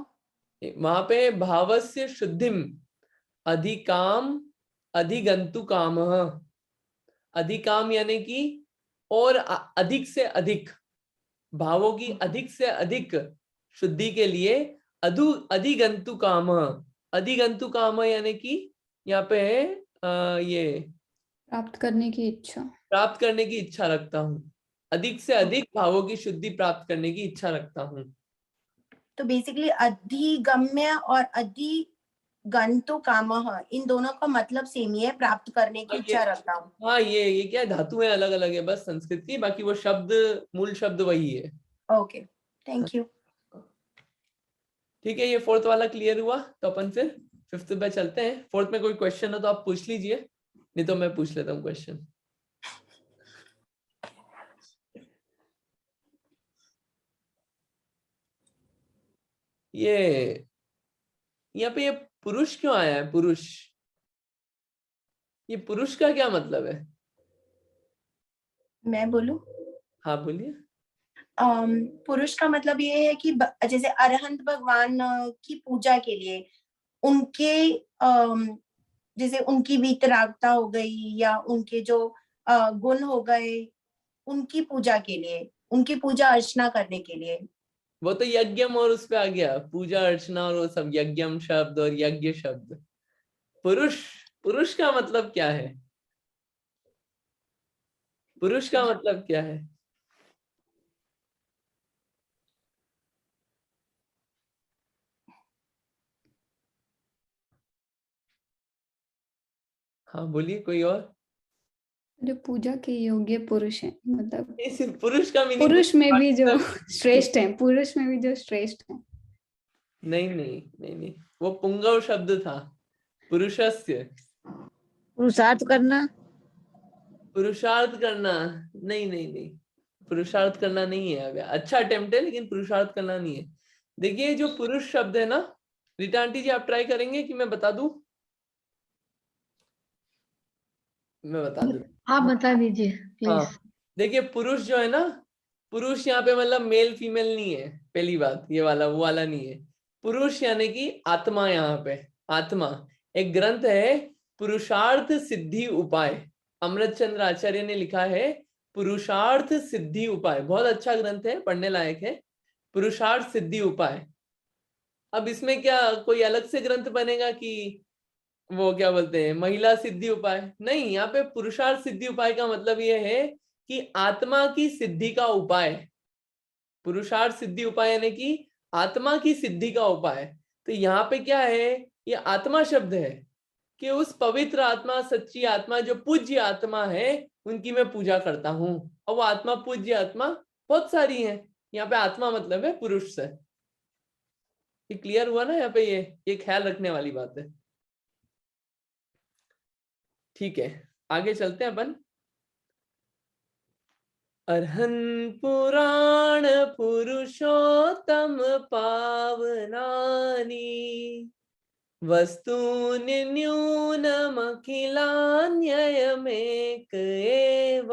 वहां पे भावस्य शुद्धिम अधिकाम अधिगंतु कामः। अधिकाम यानी कि और अधिक से अधिक, भावों की अधिक से अधिक शुद्धि के लिए अधिगंतु काम। अधिगंतु काम यानी कि यहाँ पे है ये प्राप्त करने की इच्छा, प्राप्त करने की इच्छा रखता हूँ। अधिक से अधिक भावों की शुद्धि प्राप्त करने की इच्छा रखता हूँ। तो बेसिकली अधिगम्य और अधिगंतु कामः, इन दोनों का मतलब सेम ही है, प्राप्त करने की इच्छा रखता हूँ। हाँ, ये क्या है, धातुएं अलग अलग है बस संस्कृत की, बाकी वो शब्द, मूल शब्द वही है। Okay, thank you. ठीक है, ये फोर्थ वाला क्लियर हुआ, तो अपन फिर फिफ्थ पे चलते हैं। फोर्थ में कोई क्वेश्चन हो तो आप पूछ लीजिए, नहीं तो मैं पूछ लेता हूँ क्वेश्चन। ये यहाँ पे ये पुरुष क्यों आया है? पुरुष, ये पुरुष का क्या मतलब है? मैं बोलूं? हाँ बोलिए। पुरुष का मतलब ये है कि जैसे अरहंत भगवान की पूजा के लिए उनके जैसे उनकी वीतरागता हो गई या उनके जो गुण हो गए, उनकी पूजा के लिए, उनकी पूजा अर्चना करने के लिए। वो तो यज्ञम और उस पे आ गया, पूजा अर्चना और वो सब, यज्ञम शब्द और यज्ञ शब्द। पुरुष, पुरुष का मतलब क्या है? पुरुष का मतलब क्या है? हाँ बोलिए, कोई और? जो पूजा के योग्य पुरुष हैं, मतलब सिर्फ पुरुष का मीनिंग पुरुष में भी जो श्रेष्ठ हैं, पुरुष में भी जो श्रेष्ठ हैं। नहीं नहीं नहीं नहीं, वो पुंगव शब्द था, पुरुषस्य। पुरुषार्थ करना, पुरुषार्थ करना, नहीं नहीं नहीं, पुरुषार्थ करना नहीं है। अब अच्छा अटेम्प्ट है, लेकिन पुरुषार्थ करना नहीं है। देखिए जो पुरुष शब्द है ना, रीटा आंटी जी आप ट्राई करेंगे कि मैं बता दूं? मैं बता देता आप हूँ। बता दीजिए प्लीज। हाँ, देखिए पुरुष जो है ना, पुरुष यहाँ पे मतलब मेल फीमेल नहीं है, पहली बात, ये वाला वो वाला नहीं है। पुरुष यानी कि आत्मा, यहाँ पे आत्मा। एक ग्रंथ है पुरुषार्थ सिद्धि उपाय, अमृत चंद्र आचार्य ने लिखा है पुरुषार्थ सिद्धि उपाय, बहुत अच्छा ग्रंथ है, पढ़ने लायक है, पुरुषार्थ सिद्धि उपाय। अब इसमें क्या कोई अलग से ग्रंथ बनेगा कि वो क्या बोलते हैं महिला सिद्धि उपाय? नहीं, यहाँ पे पुरुषार्थ सिद्धि उपाय का मतलब ये है कि आत्मा की सिद्धि का उपाय। पुरुषार्थ सिद्धि उपाय यानी कि आत्मा की सिद्धि का उपाय। तो यहाँ पे क्या है, ये आत्मा शब्द है कि उस पवित्र आत्मा, सच्ची आत्मा, जो पूज्य आत्मा है, उनकी मैं पूजा करता हूँ। और वो आत्मा, पूज्य आत्मा बहुत सारी है। यहाँ पे आत्मा मतलब है पुरुष से। ये क्लियर हुआ ना? यहाँ पे ये ख्याल रखने वाली बात है। ठीक है, आगे चलते हैं अपन। अर्हन् पुराण पुरुषोत्तम पावनानि वस्तूनि न्यूनमखिलान्ययमेक एव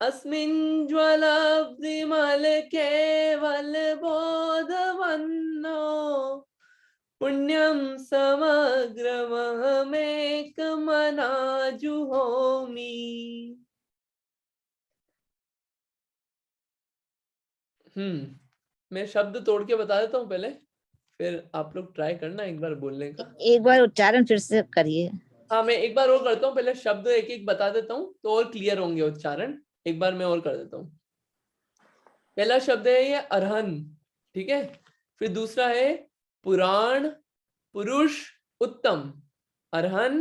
अस्मिन् ज्वलब्धिमल केवल बोधवन्नो पुण्यं समग्रमहमेकमना जुहोमि। मैं शब्द तोड़ के बता देता हूँ पहले, फिर आप लोग ट्राई करना एक बार बोलने का। एक बार उच्चारण फिर से करिए। हाँ, मैं एक बार और करता हूँ, पहले शब्द एक एक बता देता हूँ तो और क्लियर होंगे उच्चारण। एक बार मैं और कर देता हूँ। पहला शब्द है ये अरहन, ठीक है। फिर दूसरा है पुराण पुरुष उत्तम। अरहन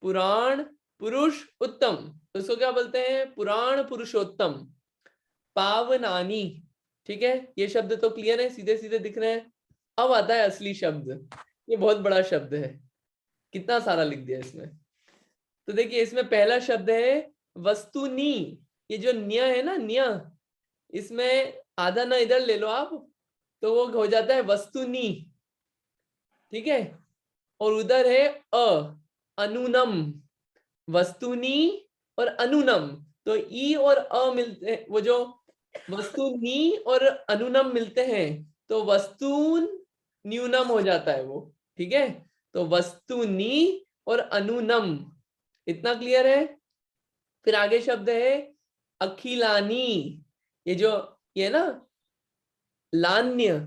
पुराण पुरुष उत्तम, तो इसको क्या बोलते हैं? पुराण पुरुषोत्तम। पावनानी, ठीक है, ये शब्द तो क्लियर है, सीधे सीधे दिख रहे हैं। अब आता है असली शब्द, ये बहुत बड़ा शब्द है, कितना सारा लिख दिया इसमें। तो देखिए, इसमें पहला शब्द है वस्तुनी। ये जो न्य है ना, न्य, इसमें आधा न इधर ले लो आप, तो वो हो जाता है वस्तुनी, ठीक है। और उधर है अनुनम। वस्तुनी और अनुनम, तो ई और अ मिलते हैं, वो जो वस्तुनी और अनुनम मिलते हैं तो वस्तुन न्यूनम हो जाता है वो, ठीक है। तो वस्तुनी और अनुनम, इतना क्लियर है। फिर आगे शब्द है अखिलानी। ये जो ये ना लान्य,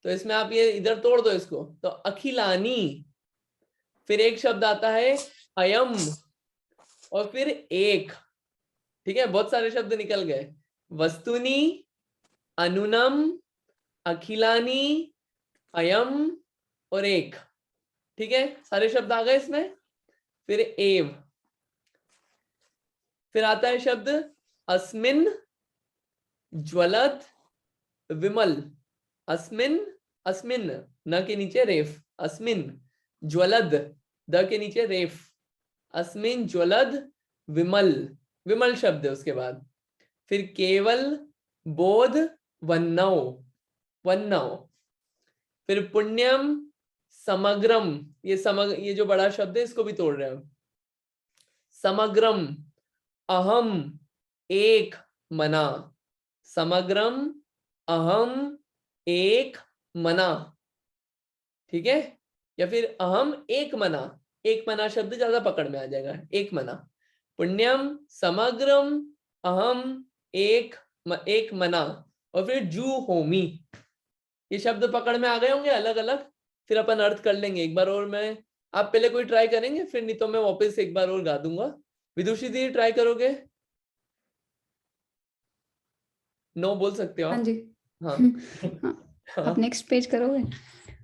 तो इसमें आप ये इधर तोड़ दो इसको, तो अखिलानी। फिर एक शब्द आता है अयम, और फिर एक, ठीक है, बहुत सारे शब्द निकल गए। वस्तुनी, अनुनम, अखिलानी, अयम और एक, ठीक है, सारे शब्द आ गए इसमें। फिर एव। फिर आता है शब्द अस्मिन ज्वलद विमल। अस्मिन, अस्मिन न के नीचे रेफ, अस्मिन ज्वलद द के नीचे रेफ, अस्मिन ज्वलद विमल, विमल शब्द है उसके बाद। फिर केवल बोध वन्नव, वन्नव। फिर पुण्यम समग्रम, ये समग्र, ये जो बड़ा शब्द है इसको भी तोड़ रहे हैं। समग्रम अहम एक मना, समग्रम अहम एक मना, ठीक है। या फिर अहम एक मना, एक मना शब्द ज्यादा पकड़ में आ जाएगा, एक मना। पुण्यम समग्रम अहम एक मना, और फिर जू होमी। ये शब्द पकड़ में आ गए होंगे अलग अलग, फिर अपन अर्थ कर लेंगे एक बार और। मैं, आप पहले कोई ट्राई करेंगे, फिर नहीं तो मैं वापस एक बार और गा दूंगा। विदुषी दी ट्राई करोगे? नो बोल सकते हो हाँ आप। जी। हाँ हाँ, आप नेक्स्ट पेज करोगे।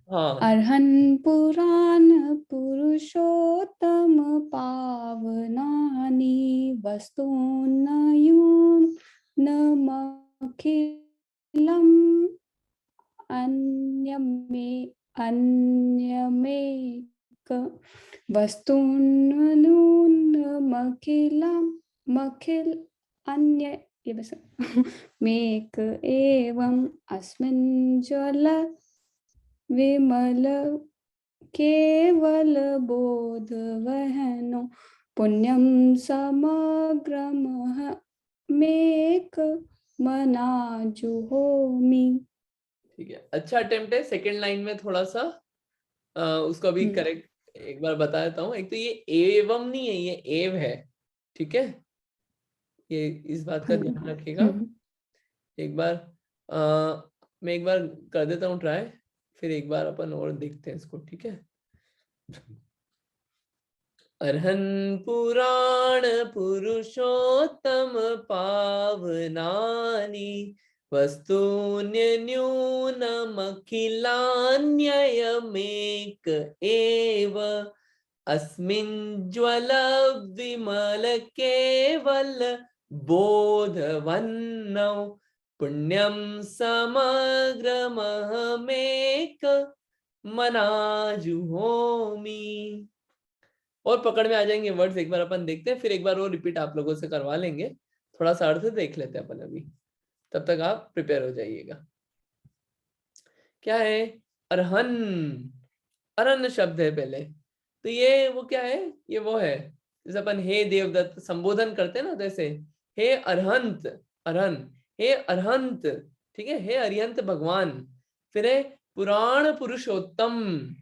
हाँ। अर्हन पुराण पुरुषोत्तम पावनानि वस्तून्नयूनमखिलम् अन्यमेक वस्तून्नूनमखिल अन्य, ये बस मेक एवं अस्मिन् ज्वल विमल केवल बोध वहनो पुण्यम समग्रमहमेक मनाजुहोमि। ठीक है, अच्छा अटेम्प्ट है। सेकंड लाइन में थोड़ा सा उसको अभी करेक्ट एक बार बता देता हूँ। एक तो ये एवं नहीं है, ये एव है। ठीक है, ये इस बात का ध्यान रखिएगा। एक बार मैं एक बार कर देता हूँ ट्राई, फिर एक बार अपन और देखते हैं इसको। ठीक है। अर्हन् पुराण पुरुषोत्तम पावनानि वस्तून्यन्यूनमखिलान्ययमेक एव अस्मिन् ज्वल विमल केवल बोधवन्नौ पुण्यं समग्रमहमेक मनाजुहोमि। और पकड़ में आ जाएंगे वर्ड्स। एक बार अपन देखते हैं, फिर एक बार और रिपीट आप लोगों से करवा लेंगे। थोड़ा सा अर्थ देख लेते हैं अपन अभी, तब तक आप प्रिपेयर हो जाइएगा। क्या है? अरहन, अरहन शब्द है पहले। तो ये वो क्या है? ये वो है जैसे अपन हे देवदत्त संबोधन करते हैं ना, जैसे हे अरहंत, अरहन, हे अरहंत। ठीक है, हे अरिहंत भगवान। फिर है पुराण पुरुषोत्तम।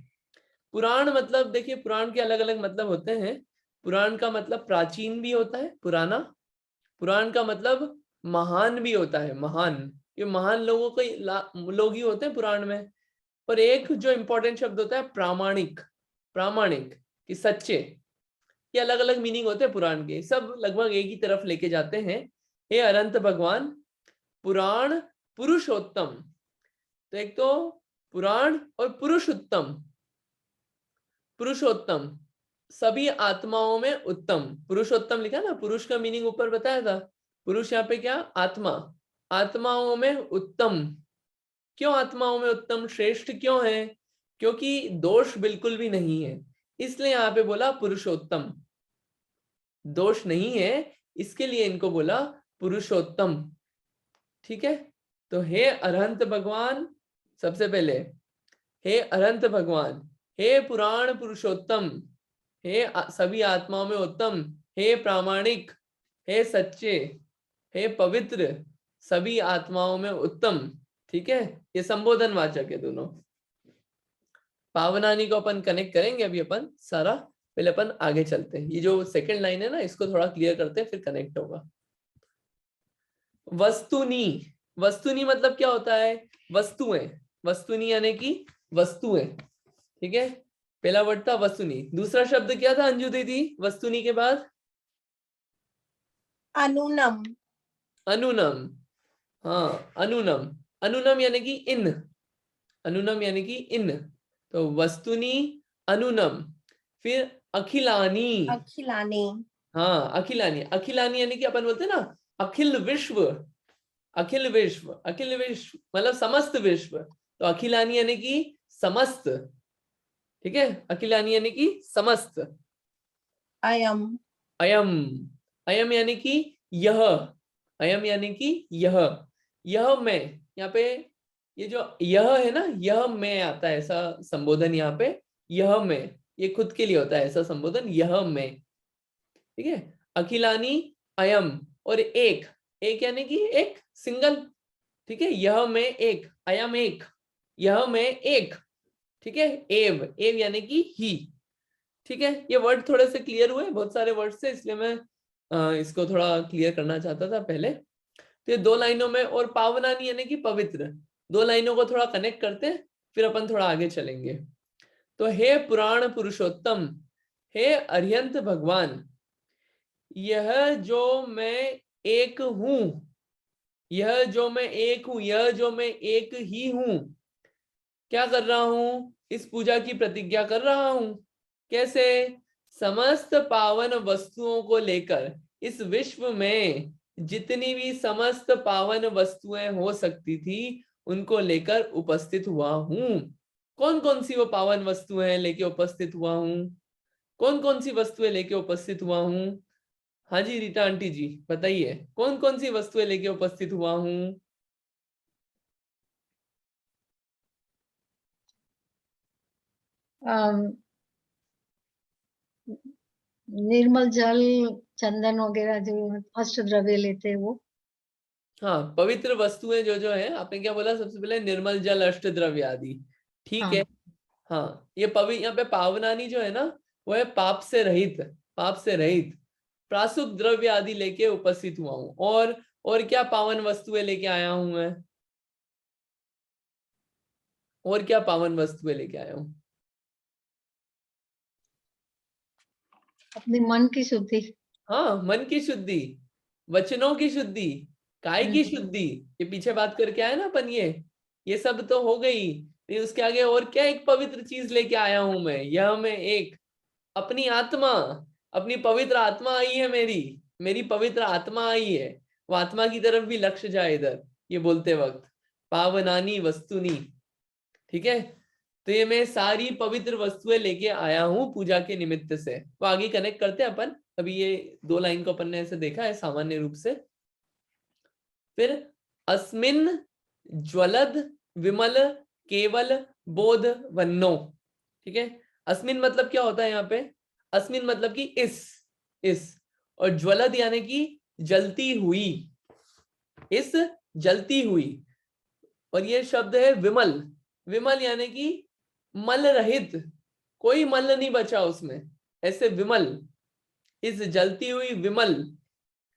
पुराण मतलब देखिए, पुराण के अलग अलग मतलब होते हैं। पुराण का मतलब प्राचीन भी होता है, पुराना। पुराण का मतलब महान भी होता है, महान। ये महान लोगों के लोग ही होते हैं पुराण में। और एक जो इंपॉर्टेंट शब्द होता है प्रामाणिक, प्रामाणिक कि सच्चे। ये अलग अलग मीनिंग होते हैं पुराण के, सब लगभग एक ही तरफ लेके जाते हैं। हे अनंत भगवान, पुराण पुरुषोत्तम। तो एक तो पुराण और पुरुषोत्तम। पुरुषोत्तम सभी आत्माओं में उत्तम। पुरुषोत्तम लिखा ना, पुरुष का मीनिंग ऊपर बताया था। पुरुष यहाँ पे क्या? आत्मा। आत्माओं में उत्तम। क्यों आत्माओं में उत्तम, श्रेष्ठ क्यों है? क्योंकि दोष बिल्कुल भी नहीं है, इसलिए यहाँ पे बोला पुरुषोत्तम। दोष नहीं है, इसके लिए इनको बोला पुरुषोत्तम। ठीक है। तो हे अरहंत भगवान, सबसे पहले हे अरहंत भगवान, हे पुराण पुरुषोत्तम, हे सभी आत्माओं में उत्तम, हे प्रामाणिक, हे सच्चे, हे पवित्र, सभी आत्माओं में उत्तम। ठीक है, ये संबोधन वाचक है दोनों। पावनानी को अपन कनेक्ट करेंगे अभी अपन सारा। पहले अपन आगे चलते हैं। ये जो सेकंड लाइन है ना, इसको थोड़ा क्लियर करते हैं, फिर कनेक्ट होगा। वस्तुनी, वस्तुनी मतलब क्या होता है? वस्तुएं। वस्तुनी यानी कि वस्तुएं। ठीक है, पहला वर्ड था वस्तुनी। दूसरा शब्द क्या था अंजू दीदी वस्तुनी के बाद? अनुनम। अनुनम। हाँ, अनुनम। अनुनम यानी कि इन। अनुनम यानी कि इन। तो वस्तुनी, अनुनम। फिर अखिलानी। अखिलानी। हाँ, अखिलानी। अखिलानी यानी कि अपन बोलते हैं ना अखिल विश्व। अखिल विश्व, अखिल विश्व मतलब समस्त विश्व। तो अखिलानी यानी कि समस्त। ठीक है, अखिलानी यानी कि समस्त। अयम। अयम, अयम यानी कि यह। अयम यानी कि यह मैं। यहाँ पे ये जो यह है ना, यह मैं आता है ऐसा संबोधन यहाँ पे। यह मैं, ये खुद के लिए होता है ऐसा संबोधन, यह मैं। ठीक है, अखिलानी अयम। और एक, एक यानी कि एक सिंगल। ठीक है, यह मैं एक, अयम एक, यह मैं एक। ठीक है, एव, एव यानी कि ही। ठीक है, ये वर्ड थोड़े से क्लियर हुए, बहुत सारे वर्ड से, इसलिए मैं इसको थोड़ा क्लियर करना चाहता था पहले। तो ये दो लाइनों में, और पावनानी यानी कि पवित्र, दो लाइनों को थोड़ा कनेक्ट करते हैं, फिर अपन थोड़ा आगे चलेंगे। तो हे पुराण पुरुषोत्तम, हे अरिहंत भगवान, यह जो मैं एक हूं, यह जो मैं एक हूं, यह जो मैं एक ही हूं, क्या कर रहा हूं? इस पूजा की प्रतिज्ञा कर रहा हूं। कैसे? समस्त पावन वस्तुओं को लेकर, इस विश्व में जितनी भी समस्त पावन वस्तुएं हो सकती थी उनको लेकर उपस्थित हुआ हूं। कौन कौन सी वो पावन वस्तुएं लेके उपस्थित हुआ हूं? कौन कौन सी वस्तुएं लेके उपस्थित हुआ हूं? हाँ जी रीटा आंटी जी बताइए, कौन कौन सी वस्तुएं लेके उपस्थित हुआ हूं? निर्मल जल, चंदन वगैरह जो अष्ट द्रव्य लेते हैं वो। हाँ, पवित्र वस्तुएं जो जो है, आपने क्या बोला सबसे पहले? निर्मल जल, अष्ट द्रव्य आदि। ठीक है। हाँ, हाँ, ये यहाँ पे पावनानी जो है ना, वो है पाप से रहित, पाप से रहित प्रासुक द्रव्य आदि लेके उपस्थित हुआ हूँ। और क्या पावन वस्तुएं लेके आया हूं मैं? और क्या पावन वस्तुएं लेके आया हूँ? अपने मन की शुद्धि। हाँ, मन की शुद्धि, वचनों की शुद्धि, काय की शुद्धि। ये पीछे बात करके आए ना अपन, ये सब तो हो गई। फिर उसके आगे और क्या एक पवित्र चीज लेके आया हूं मैं? यह मैं एक अपनी आत्मा, अपनी पवित्र आत्मा आई है, मेरी पवित्र आत्मा आई है। वो आत्मा की तरफ भी लक्ष्य जाए इधर, ये बोलते वक्त पावनानी वस्तुनी। ठीक है, तो ये मैं सारी पवित्र वस्तुएं लेके आया हूं पूजा के निमित्त से। वो आगे कनेक्ट करते हैं अपन। अभी ये 2 लाइन को अपन ने ऐसे देखा है सामान्य रूप से। फिर अस्मिन ज्वलद विमल केवल बोध वन्नो। ठीक है, अस्मिन मतलब क्या होता है यहाँ पे? अस्मिन मतलब कि इस, और ज्वलद यानी कि जलती हुई, इस जलती हुई। और ये शब्द है विमल, विमल यानी कि मल रहित, कोई मल नहीं बचा उसमें, ऐसे विमल, इस जलती हुई विमल।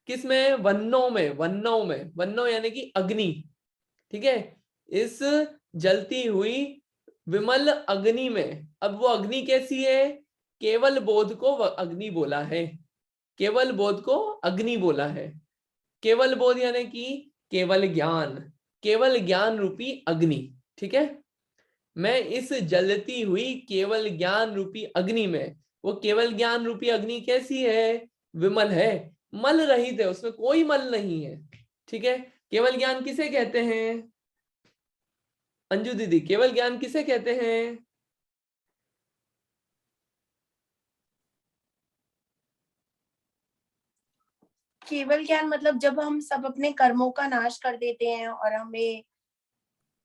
किसमें? वन्नों में, वन्नों में, वन्नो यानी कि अग्नि। ठीक है, इस जलती हुई विमल अग्नि में। अब वो अग्नि कैसी है? केवल बोध को अग्नि बोला है, केवल बोध को अग्नि बोला है। केवल बोध यानी कि केवल ज्ञान, केवल ज्ञान रूपी अग्नि। ठीक है, मैं इस जलती हुई केवल ज्ञान रूपी अग्नि में, वो केवल ज्ञान रूपी अग्नि कैसी है? विमल है, मल रहित है, उसमें कोई मल नहीं है। ठीक है, केवल ज्ञान किसे कहते हैं अंजू दीदी? केवल ज्ञान किसे कहते हैं? केवल ज्ञान मतलब जब हम सब अपने कर्मों का नाश कर देते हैं और हमें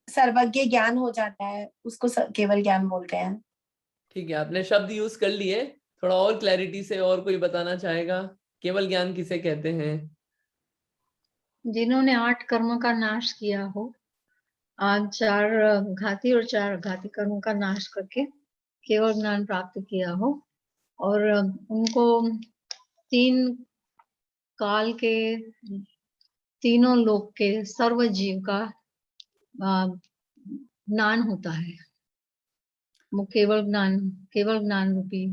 सर्वज्ञ ज्ञान हो जाता है, उसको केवल ज्ञान बोलते हैं। ठीक है, आपने शब्द यूज कर लिए। थोड़ा और क्लैरिटी से और कोई बताना चाहेगा केवल ज्ञान किसे कहते हैं? जिन्होंने 8 कर्मों का नाश किया हो, आज 4 घाती और 4 घाती कर्मों का नाश करके केवल ज्ञान प्राप्त किया हो, और उनको 3 काल के, तीनों लोक के सर्व जीव का ज्ञान होता है। वो केवल ज्ञान रूपी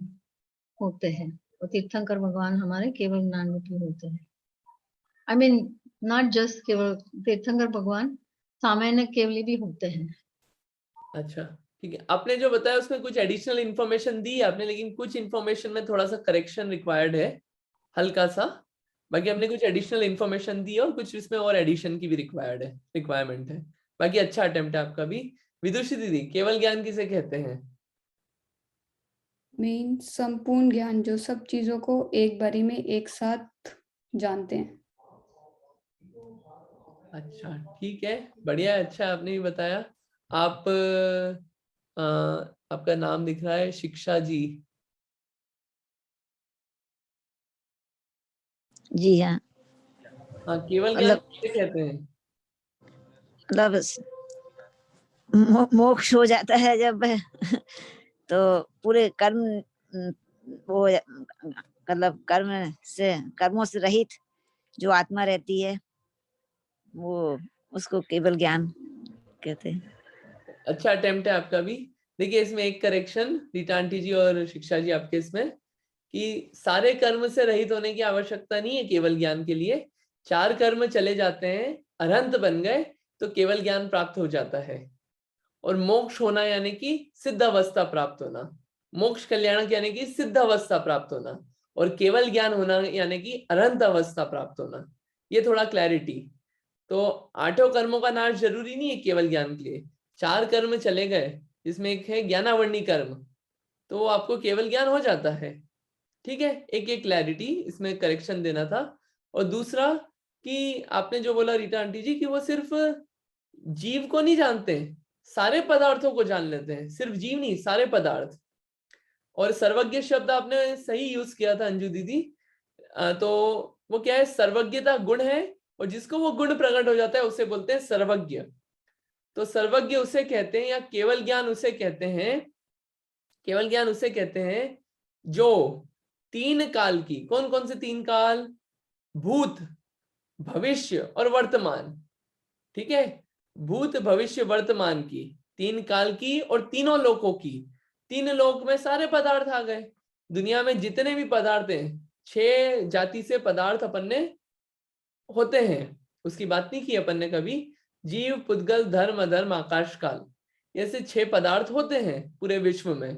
होते हैं, और तीर्थंकर भगवान हमारे केवल ज्ञान रूपी होते हैं। आई मीन नॉट जस्ट केवल तीर्थंकर भगवान, सामान्य केवली भी होते हैं। अच्छा, ठीक है, आपने जो बताया उसमें कुछ एडिशनल इंफॉर्मेशन दी आपने, लेकिन कुछ इंफॉर्मेशन में थोड़ा सा करेक्शन रिक्वायर्ड है, हल्का सा। बाकी हमने कुछ एडिशनल इंफॉर्मेशन दी और कुछ इसमें और एडिशन की भी रिक्वायरमेंट है। बाकी अच्छा अटेम्प्ट है आपका भी। विदुषी दीदी, केवल ज्ञान किसे कहते हैं? मेन संपूर्ण ज्ञान, जो सब चीजों को एक बारी में एक साथ जानते हैं। अच्छा, ठीक है, बढ़िया है, अच्छा आपने भी बताया। आप आपका नाम दिख रहा है शिक्षा जी। जी हाँ, हाँ, केवल ज्ञान मतलब किसे कहते हैं? मतलब मोक्ष हो जाता है जब तो पूरे कर्म वो मतलब कर्मों से रहित जो आत्मा रहती है, वो उसको केवल ज्ञान कहते हैं। अच्छा अटेम्प्ट है आपका भी। देखिए, इसमें एक करेक्शन रीता आंटी जी और शिक्षा जी आपके इसमें, कि सारे कर्म से रहित होने की आवश्यकता नहीं है केवल ज्ञान के लिए। 4 कर्म चले जाते हैं, अरहंत बन गए तो केवल ज्ञान प्राप्त हो जाता है। और मोक्ष होना यानी कि सिद्ध अवस्था प्राप्त होना, मोक्ष कल्याणक यानी कि सिद्ध अवस्था प्राप्त होना, और केवल ज्ञान होना यानी कि अरहंत अवस्था प्राप्त होना। ये थोड़ा क्लैरिटी। तो 8 कर्मों का नाश जरूरी नहीं है केवल ज्ञान के लिए। 4 कर्म चले गए, जिसमें एक है ज्ञानावरणी कर्म, तो वो आपको केवल ज्ञान हो जाता है। ठीक है, एक क्लैरिटी इसमें करेक्शन देना था। और दूसरा कि आपने जो बोला रीटा आंटी जी, कि वो सिर्फ जीव को नहीं जानते, सारे पदार्थों को जान लेते हैं, सिर्फ जीव नहीं, सारे पदार्थ। और सर्वज्ञ शब्द आपने सही यूज किया था अंजू दीदी। तो वो क्या है, सर्वज्ञता गुण है, और जिसको वो गुण प्रकट हो जाता है उसे बोलते हैं सर्वज्ञ। तो सर्वज्ञ उसे कहते हैं, या केवल ज्ञान उसे कहते हैं, केवल ज्ञान उसे कहते हैं जो 3 काल की, कौन कौन से 3 काल, भूत, भविष्य और वर्तमान, ठीक है, भूत भविष्य वर्तमान की 3 काल की, और तीनों लोकों की, 3 लोक में सारे पदार्थ आ गए। दुनिया में जितने भी पदार्थ हैं, 6 जाति से पदार्थ अपन ने होते हैं, उसकी बात नहीं की अपन ने कभी। जीव, पुद्गल, धर्म, अधर्म, आकाश, काल, ऐसे 6 पदार्थ होते हैं पूरे विश्व में।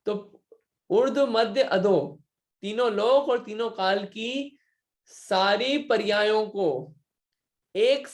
तो ऊर्ध्व, मध्य, अधो, तीनों लोक और तीनों काल की सारी पर्यायों को एक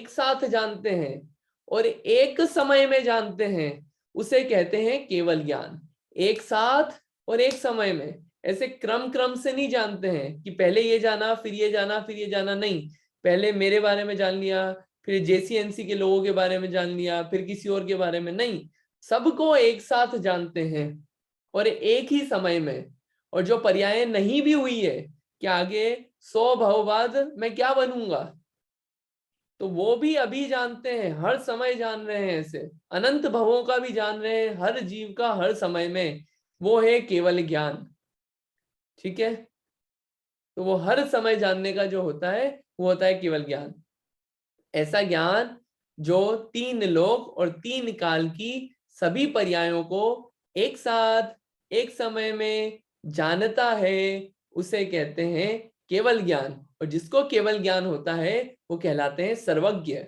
साथ जानते हैं और एक समय में जानते हैं, उसे कहते हैं केवल ज्ञान। एक साथ और एक समय में, ऐसे क्रम से नहीं जानते हैं कि पहले ये जाना फिर ये जाना फिर ये जाना, नहीं। पहले मेरे बारे में जान लिया, फिर JCNC के लोगों के बारे में जान लिया, फिर किसी और के बारे में, नहीं। सबको एक साथ जानते हैं और एक ही समय में। और जो पर्याय नहीं भी हुई है कि आगे 100 भव बाद मैं क्या बनूंगा, तो वो भी अभी जानते हैं, हर समय जान रहे हैं। ऐसे अनंत भवों का भी जान रहे हैं, हर जीव का हर समय में। वो है केवल ज्ञान, ठीक है। तो वो हर समय जानने का जो होता है वो होता है केवल ज्ञान। ऐसा ज्ञान जो 3 लोक और 3 काल की सभी पर्यायों को एक साथ एक समय में जानता है, उसे कहते हैं केवल ज्ञान। और जिसको केवल ज्ञान होता है वो कहलाते हैं सर्वज्ञ,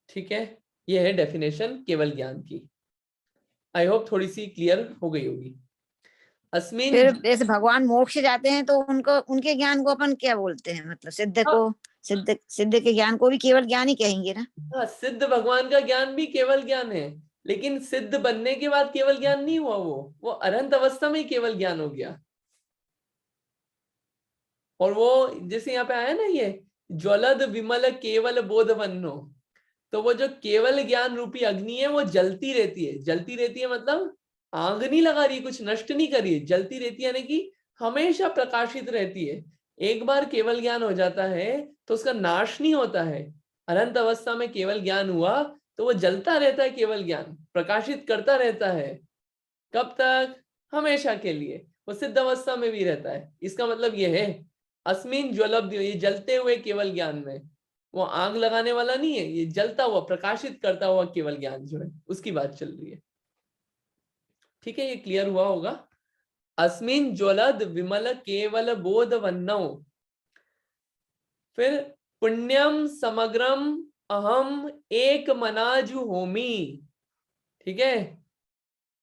ठीक है। ये है डेफिनेशन केवल ज्ञान की। आई होप थोड़ी सी क्लियर हो गई होगी। अस्मिन, फिर जैसे भगवान मोक्ष जाते हैं तो उनको, उनके ज्ञान को अपन क्या बोलते हैं, मतलब सिद्ध को, सिद्ध के ज्ञान को भी केवल ज्ञान ही कहेंगे ना? हाँ, सिद्ध भगवान का ज्ञान भी केवल ज्ञान है, लेकिन सिद्ध बनने के बाद केवल ज्ञान नहीं हुआ, वो अनंत अवस्था में ही केवल ज्ञान हो गया। और वो जैसे यहाँ पे आया ना, ये ज्वलद विमल केवल बोधवन्नो, तो वो जो केवल ज्ञान रूपी अग्नि है वो जलती रहती है। जलती रहती है मतलब आग नहीं लगा रही, कुछ नष्ट नहीं कर रही है, जलती रहती है, यानी कि हमेशा प्रकाशित रहती है। एक बार केवल ज्ञान हो जाता है तो उसका नाश नहीं होता है। अनंत अवस्था में केवल ज्ञान हुआ तो वो जलता रहता है, केवल ज्ञान प्रकाशित करता रहता है। कब तक? हमेशा के लिए। वो सिद्ध अवस्था में भी रहता है। इसका मतलब ये है अस्मिन ज्वलब्ध, ये जलते हुए केवल ज्ञान में, वो आग लगाने वाला नहीं है, ये जलता हुआ प्रकाशित करता हुआ केवल ज्ञान जो है उसकी बात चल रही है, ठीक है। ये क्लियर हुआ होगा। अस्मिन ज्वलद विमल केवल बोधवन्नो। फिर पुण्यम समग्रम अहम एक मनाजु होमी, ठीक है।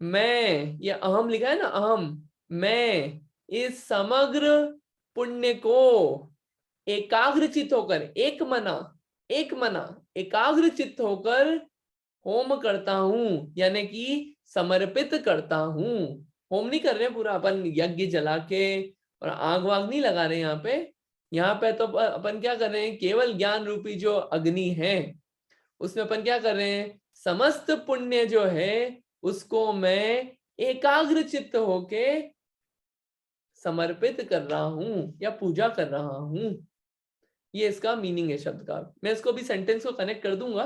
मैं, ये अहम लिखा है ना, अहम, मैं इस समग्र पुण्य को एकाग्र चित्त होकर, एक मना एकाग्र चित्त होकर होम करता हूं, यानी कि समर्पित करता हूं। होम नहीं कर रहे पूरा अपन यज्ञ जला के और आग वाग नहीं लगा रहे यहाँ पे तो अपन क्या कर रहे हैं, केवल ज्ञान रूपी जो अग्नि है उसमें अपन क्या कर रहे हैं, समस्त पुण्य जो है उसको मैं एकाग्र चित्त होके समर्पित कर रहा हूं या पूजा कर रहा हूं। ये इसका मीनिंग है शब्द का। मैं इसको भी सेंटेंस को कनेक्ट कर दूंगा,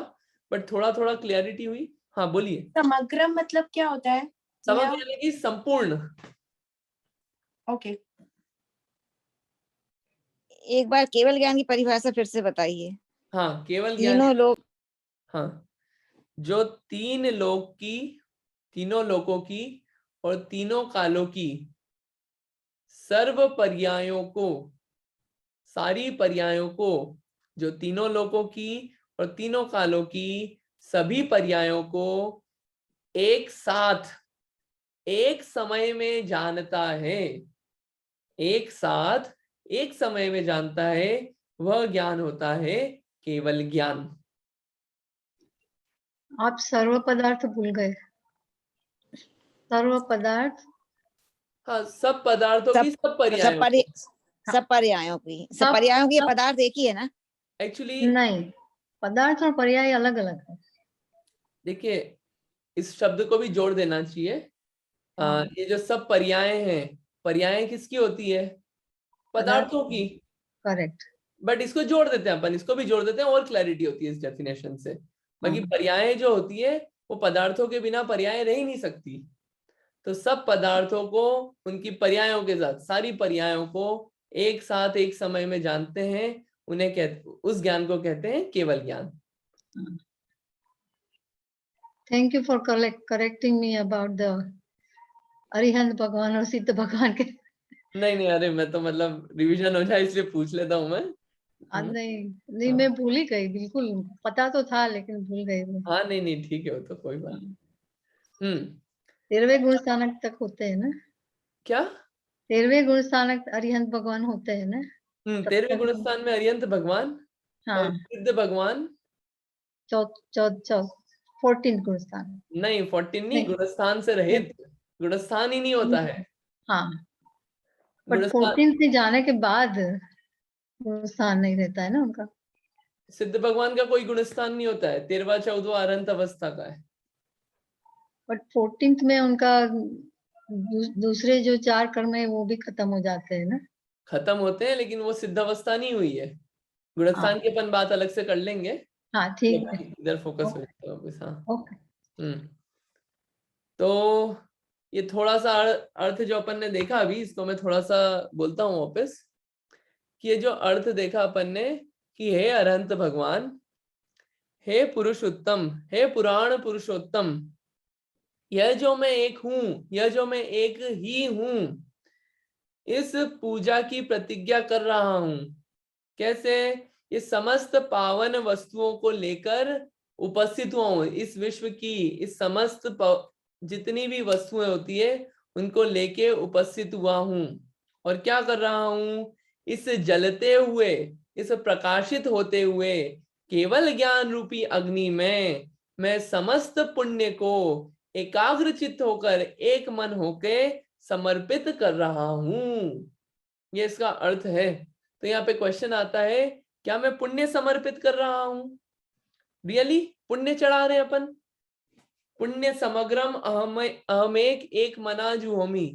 बट थोड़ा थोड़ा क्लियरिटी हुई? हाँ बोलिए। समग्र मतलब क्या होता है? समग्र यानी कि संपूर्ण। ओके, एक बार केवल ज्ञान की परिभाषा फिर से बताइए। हाँ, केवल ज्ञान, तीनों लोग, हाँ, जो 3 लोक की, तीनों लोकों की और तीनों कालों की सर्व पर्यायों को, सारी पर्यायों को, जो तीनों लोकों की और तीनों कालों की सभी पर्यायों को एक साथ एक समय में जानता है, एक साथ एक समय में जानता है, वह ज्ञान होता है केवल ज्ञान। आप सर्व पदार्थ भूल गए। सर्व पदार्थ, हाँ, सब पदार्थों की सब सब पर्यायों परि, को। सब पर्यायों की, सब सब- पर्यायों की ये सब- पदार्थ एक ही है ना? एक्चुअली नहीं, पदार्थ और पर्याय अलग अलग है। देखिए, इस शब्द को भी जोड़ देना चाहिए। ये जो सब पर्याय हैं, पर्याय किसकी होती है? पदार्थों की। करेक्ट। बट इसको जोड़ देते हैं अपन, इसको भी जोड़ देते हैं और क्लैरिटी होती है इस डेफिनेशन से। बाकी पर्याय जो होती है वो पदार्थों के बिना पर्याय रह ही नहीं सकती। तो सब पदार्थों को उनकी पर्यायों के साथ, सारी पर्यायों को एक साथ एक समय में जानते हैं, उन्हें उस ज्ञान को कहते हैं केवल ज्ञान। Thank you for correcting me about the Arihant भगवान और सिद्ध भगवान के। नहीं अरे मैं तो मतलब रिवीजन हो जाए इसलिए पूछ लेता हूँ मैं। नहीं मैं भूल ही गई, बिल्कुल पता तो था लेकिन भूल गई मैं। हाँ नहीं ठीक है, वो तो कोई बात नहीं। 13वें गुण स्थानक तक होते हैं ना? क्या? 13वें गुण स्थानक अरिहंत भगवान होते हैं ना? 13वें गुण स्थान में अरिहंत भगवान और सिद्ध भगवान। 14 गुण स्थान नहीं 14 नहीं, गुणस्थान से रहित, गुणस्थान ही नहीं होता है। हाँ, बट 14 से जाने के बाद गुणस्थान नहीं रहता है ना उनका। सिद्ध भगवान का कोई गुणस्थान नहीं होता है, 13वां 14वां अरंत अवस्था का है। बट 14th में उनका दूसरे जो 4 कर्म है वो भी खत्म हो जाते हैं ना? खत्म होते हैं, लेकिन वो सिद्ध अवस्था नहीं हुई है। गुणस्थान की अपन बात अलग से कर लेंगे। हाँ ठीक है, इधर फोकस हो जाता है वापस। हाँ ओके। तो ये थोड़ा सा अर्थ जो अपन ने देखा अभी, इसको मैं थोड़ा सा बोलता हूँ वापस कि ये जो अर्थ देखा अपन ने कि हे अरहंत भगवान, हे पुरुषोत्तम, हे पुराण पुरुषोत्तम, यह जो मैं एक हूं, यह जो मैं एक ही हूं, इस पूजा की प्रतिज्ञा कर रहा हूं। कैसे? इस समस्त पावन वस्तुओं को लेकर उपस्थित हुआ हूं। इस विश्व की इस समस्त जितनी भी वस्तुएं होती है उनको लेके उपस्थित हुआ हूं। और क्या कर रहा हूं? इस जलते हुए, इस प्रकाशित होते हुए केवल ज्ञान रूपी अग्नि में मैं समस्त पुण्य को एकाग्र चित्त होकर एक मन होके समर्पित कर रहा हूं। ये इसका अर्थ है। तो यहाँ पे क्वेश्चन आता है, क्या मैं पुण्य समर्पित कर रहा हूं? रियली पुण्य चढ़ा रहे हैं अपन? पुण्य समग्रम अहमेक एक मना जुहोमी,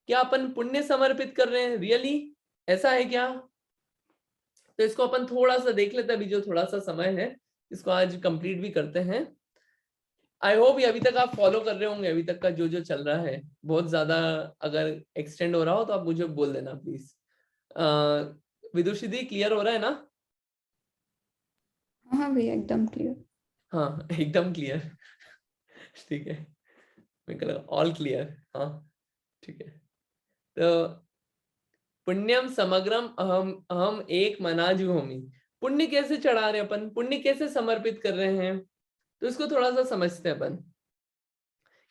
क्या अपन पुण्य समर्पित कर रहे हैं? रियली ऐसा है क्या? तो इसको अपन थोड़ा सा देख लेते हैं, अभी जो थोड़ा सा समय है इसको आज कंप्लीट भी करते हैं। आई होप ये अभी तक आप फॉलो कर रहे होंगे, अभी तक का जो जो चल रहा है। बहुत ज्यादा अगर एक्सटेंड हो रहा हो तो आप मुझे बोल देना प्लीज। विदुषी दी क्लियर हो रहा है ना? हाँ भैया एकदम क्लियर। हाँ एकदम क्लियर। ठीक है, मैं कह रहा ऑल क्लियर। हाँ ठीक है। तो पुण्यम समग्रम अहम अहम एक मनाजुहोमी, पुण्य कैसे चढ़ा रहे हैं अपन, पुण्य कैसे समर्पित कर रहे हैं? तो इसको थोड़ा सा समझते हैं अपन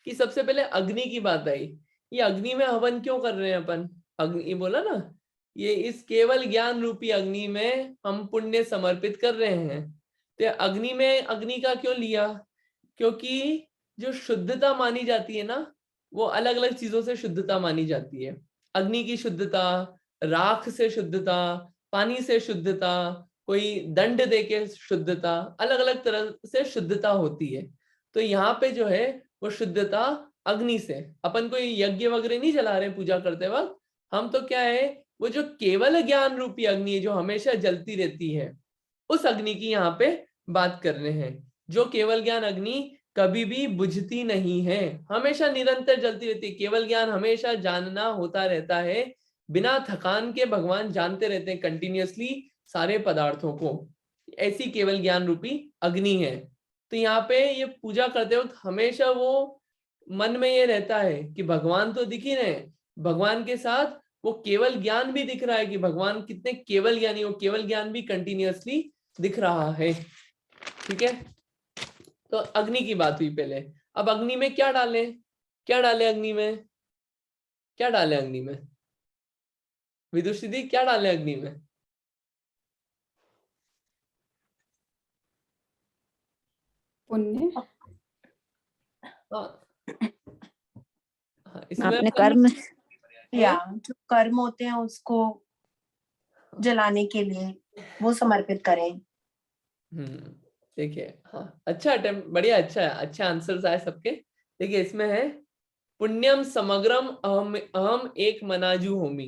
कि सबसे पहले अग्नि की बात आई। ये अग्नि में हवन क्यों कर रहे हैं अपन? अग्नि बोला ना, ये इस केवल ज्ञान रूपी अग्नि में हम पुण्य समर्पित कर रहे हैं। तो अग्नि में अग्नि का क्यों लिया? क्योंकि जो शुद्धता मानी जाती है ना, वो अलग अलग चीजों से शुद्धता मानी जाती है। अग्नि की शुद्धता, राख से शुद्धता, पानी से शुद्धता, कोई दंड दे के शुद्धता, अलग अलग तरह से शुद्धता होती है। तो यहाँ पे जो है वो शुद्धता अग्नि से। अपन कोई यज्ञ वगैरह नहीं जला रहे पूजा करते वक्त, हम तो क्या है, वो जो केवल ज्ञान रूपी अग्नि है जो हमेशा जलती रहती है, उस अग्नि की यहाँ पे बात कर रहे हैं। जो केवल ज्ञान अग्नि कभी भी बुझती नहीं है, हमेशा निरंतर जलती रहती है। केवल ज्ञान हमेशा जानना होता रहता है, बिना थकान के भगवान जानते रहते हैं कंटिन्यूअसली सारे पदार्थों को। ऐसी केवल ज्ञान रूपी अग्नि है। तो यहाँ पे ये पूजा करते वक्त हमेशा वो मन में ये रहता है कि भगवान तो दिख ही रहे, भगवान के साथ वो केवल ज्ञान भी दिख रहा है कि भगवान कितने केवल ज्ञानी, वो केवल ज्ञान भी कंटिन्यूअसली दिख रहा है। ठीक है, तो अग्नि की बात हुई पहले। अब अग्नि में क्या डालें? क्या डालें अग्नि में? क्या डालें अग्नि में? विदुषी दी क्या डालें अग्नि में? पुण्य। इसमें अपने कर्म, या जो कर्म होते हैं उसको जलाने के लिए वो समर्पित करें। देखिए, हाँ अच्छा अटेम्प्ट, बढ़िया, अच्छा अच्छा आंसर्स आए सबके। देखिए इसमें है पुण्यम समग्रम अहम अहम एक मनाजू होमी।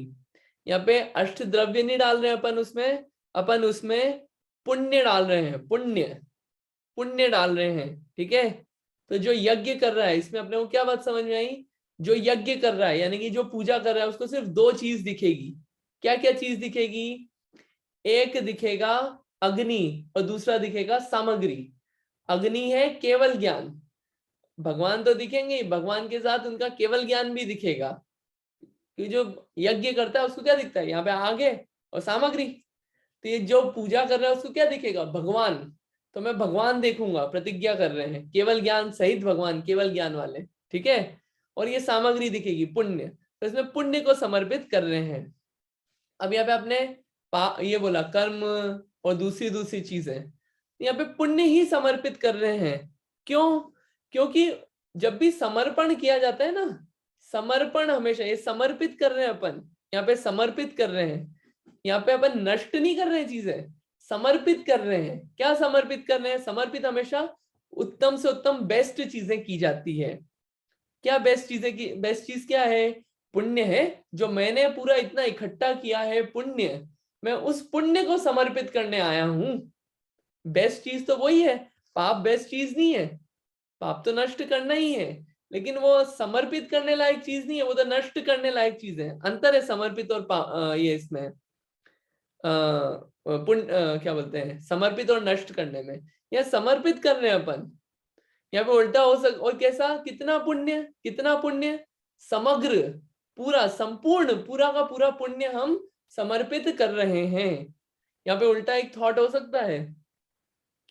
यहाँ पे अष्ट द्रव्य नहीं डाल रहे हैं अपन उसमें पुण्य डाल रहे हैं, पुण्य डाल रहे हैं, ठीक है। तो जो यज्ञ कर रहा है, इसमें अपने को क्या बात समझ में आई, जो यज्ञ कर रहा है यानी कि जो पूजा कर रहा है उसको सिर्फ दो चीज दिखेगी। क्या क्या चीज दिखेगी, एक दिखेगा अग्नि और दूसरा दिखेगा सामग्री। अग्नि है केवल ज्ञान, भगवान तो दिखेंगे, भगवान के साथ उनका केवल ज्ञान भी दिखेगा। कि जो यज्ञ करता है उसको क्या दिखता है, यहाँ पे आगे और सामग्री। तो ये जो पूजा कर रहा है उसको क्या दिखेगा, भगवान। तो मैं भगवान देखूंगा, प्रतिज्ञा कर रहे हैं केवल ज्ञान सहित भगवान, केवल ज्ञान वाले, ठीक है। और ये सामग्री दिखेगी पुण्य, तो इसमें पुण्य को समर्पित कर रहे हैं। अब यहाँ पे आपने ये बोला कर्म और दूसरी चीजें, यहाँ पे पुण्य ही समर्पित कर रहे हैं। क्यों, क्योंकि जब भी समर्पण किया जाता है ना, समर्पण हमेशा, ये समर्पित कर रहे हैं अपन, यहाँ पे समर्पित कर रहे हैं, यहाँ पे अपन नष्ट नहीं कर रहे हैं चीजें, समर्पित कर रहे हैं। क्या समर्पित कर रहे हैं, समर्पित हमेशा उत्तम से उत्तम बेस्ट चीजें की जाती है। क्या बेस्ट चीजें की, बेस्ट चीज क्या है, पुण्य है। जो मैंने पूरा इतना इकट्ठा किया है पुण्य, मैं उस पुण्य को समर्पित करने आया हूं। बेस्ट चीज तो वही है, पाप बेस्ट चीज नहीं है, पाप तो नष्ट करना ही है, लेकिन वो समर्पित करने लायक चीज नहीं है, वो तो नष्ट करने लायक चीज है। अंतर है समर्पित और ये इसमें पुण्य क्या बोलते हैं, समर्पित और नष्ट करने में। या समर्पित कर रहे हैं अपन, यहाँ पे उल्टा हो सक, और कैसा, कितना पुण्य, समग्र, पूरा, संपूर्ण, पूरा का पूरा पुण्य हम समर्पित कर रहे हैं। यहाँ पे उल्टा एक थॉट हो सकता है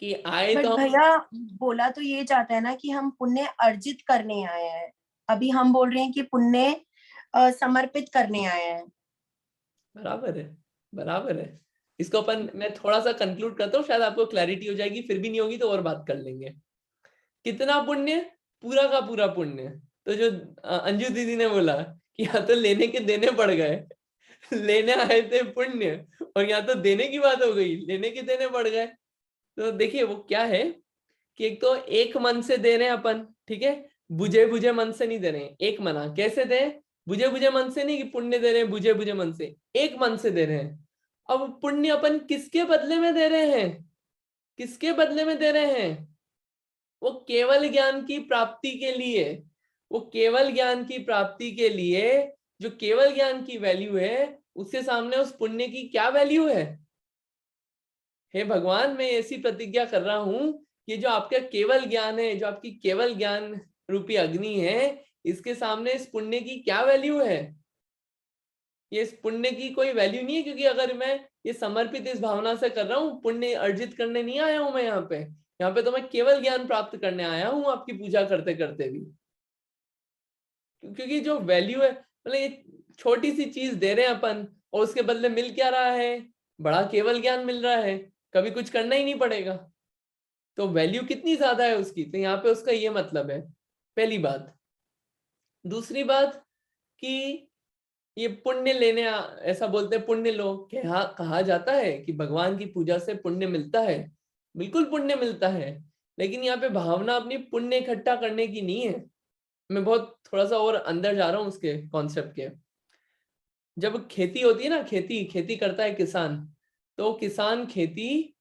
कि आए तो भैया बोला तो ये चाहता है ना कि हम पुण्य अर्जित करने आए हैं, अभी हम बोल रहे हैं कि पुण्य समर्पित करने आए हैं। बराबर है। इसको अपन, मैं थोड़ा सा कंक्लूड करता हूँ, शायद आपको क्लैरिटी हो जाएगी, फिर भी नहीं होगी तो और बात कर लेंगे। कितना पुण्य, पूरा का पूरा पुण्य। तो जो अंजू दीदी ने बोला कि यहाँ तो लेने के देने पड़ गए, लेने आए थे पुण्य और यहाँ तो देने की बात हो गई, लेने के देने पड़ गए। तो देखिए वो क्या है कि एक तो एक मन से दे रहे हैं अपन, ठीक है, बुझे बुझे मन से नहीं दे रहे हैं। एक मना कैसे दे, बुझे बुझे मन से नहीं कि पुण्य दे रहे हैं बुझे बुझे मन से, एक मन से दे रहे हैं। अब पुण्य अपन किसके बदले में दे रहे हैं, किसके बदले में दे रहे हैं, वो केवल ज्ञान की प्राप्ति के लिए, वो केवल ज्ञान की प्राप्ति के लिए। जो केवल ज्ञान की वैल्यू है, उसके सामने उस पुण्य की क्या वैल्यू है। हे भगवान, मैं ऐसी प्रतिज्ञा कर रहा हूं कि जो आपका केवल ज्ञान है, जो आपकी केवल ज्ञान रूपी अग्नि है, इसके सामने इस पुण्य की क्या वैल्यू है। ये इस पुण्य की कोई वैल्यू नहीं है, क्योंकि अगर मैं ये समर्पित इस भावना से कर रहा हूँ, पुण्य अर्जित करने नहीं आया हूं मैं यहाँ पे तो मैं केवल ज्ञान प्राप्त करने आया हूं आपकी पूजा करते करते भी। क्योंकि जो वैल्यू है, मतलब ये छोटी सी चीज दे रहे हैं अपन और उसके बदले मिल क्या रहा है, बड़ा केवल ज्ञान मिल रहा है, कभी कुछ करना ही नहीं पड़ेगा। तो वैल्यू कितनी ज्यादा है उसकी, तो यहाँ पे उसका ये मतलब है, पहली बात। दूसरी बात कि ये पुण्य लेने, ऐसा बोलते हैं पुण्य लो, कहा जाता है कि भगवान की पूजा से पुण्य मिलता है, बिल्कुल पुण्य मिलता है, लेकिन यहाँ पे भावना अपनी पुण्य इकट्ठा करने की नहीं है। मैं बहुत थोड़ा सा और अंदर जा रहा हूँ उसके कॉन्सेप्ट के। जब खेती होती है ना, खेती करता है किसान, तो किसान खेती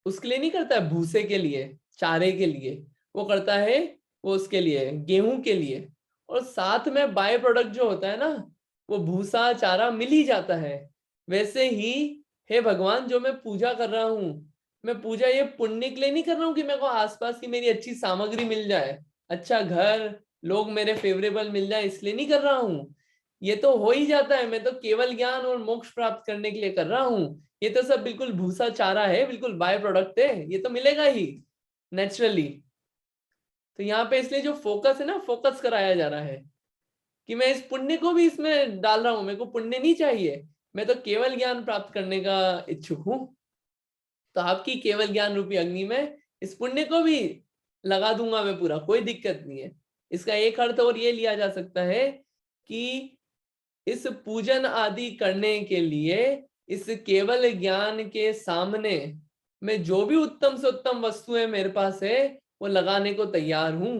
उसके लिए नहीं करता है भूसे के लिए, चारे के लिए, वो करता है वो उसके लिए गेहूं के लिए, और साथ में बाय प्रोडक्ट जो होता है ना, वो भूसा चारा मिल ही जाता है। वैसे ही हे भगवान, जो मैं पूजा कर रहा हूँ, मैं पूजा ये पुण्य के लिए नहीं कर रहा हूँ कि मेरे को आसपास की मेरी अच्छी सामग्री मिल जाए, अच्छा घर, लोग मेरे फेवरेबल मिल जाए, इसलिए नहीं कर रहा हूँ। ये तो हो ही जाता है, मैं तो केवल ज्ञान और मोक्ष प्राप्त करने के लिए कर रहा हूँ। ये तो सब बिल्कुल भूसा चारा है, बिल्कुल बाय प्रोडक्ट है, ये तो मिलेगा ही नेचुरली। तो यहाँ पे इसलिए जो फोकस है ना, फोकस कराया जा रहा है कि मैं इस पुण्य को भी इसमें डाल रहा हूं, मेरे को पुण्य नहीं चाहिए, मैं तो केवल ज्ञान प्राप्त करने का इच्छुक हूं। तो आपकी केवल ज्ञान रूपी अग्नि में इस पुण्य को भी लगा दूंगा मैं पूरा, कोई दिक्कत नहीं है। इसका एक अर्थ और ये लिया जा सकता है कि इस पूजन आदि करने के लिए, इस केवल ज्ञान के सामने मैं जो भी उत्तम से उत्तम वस्तुएं मेरे पास है वो लगाने को तैयार हूं।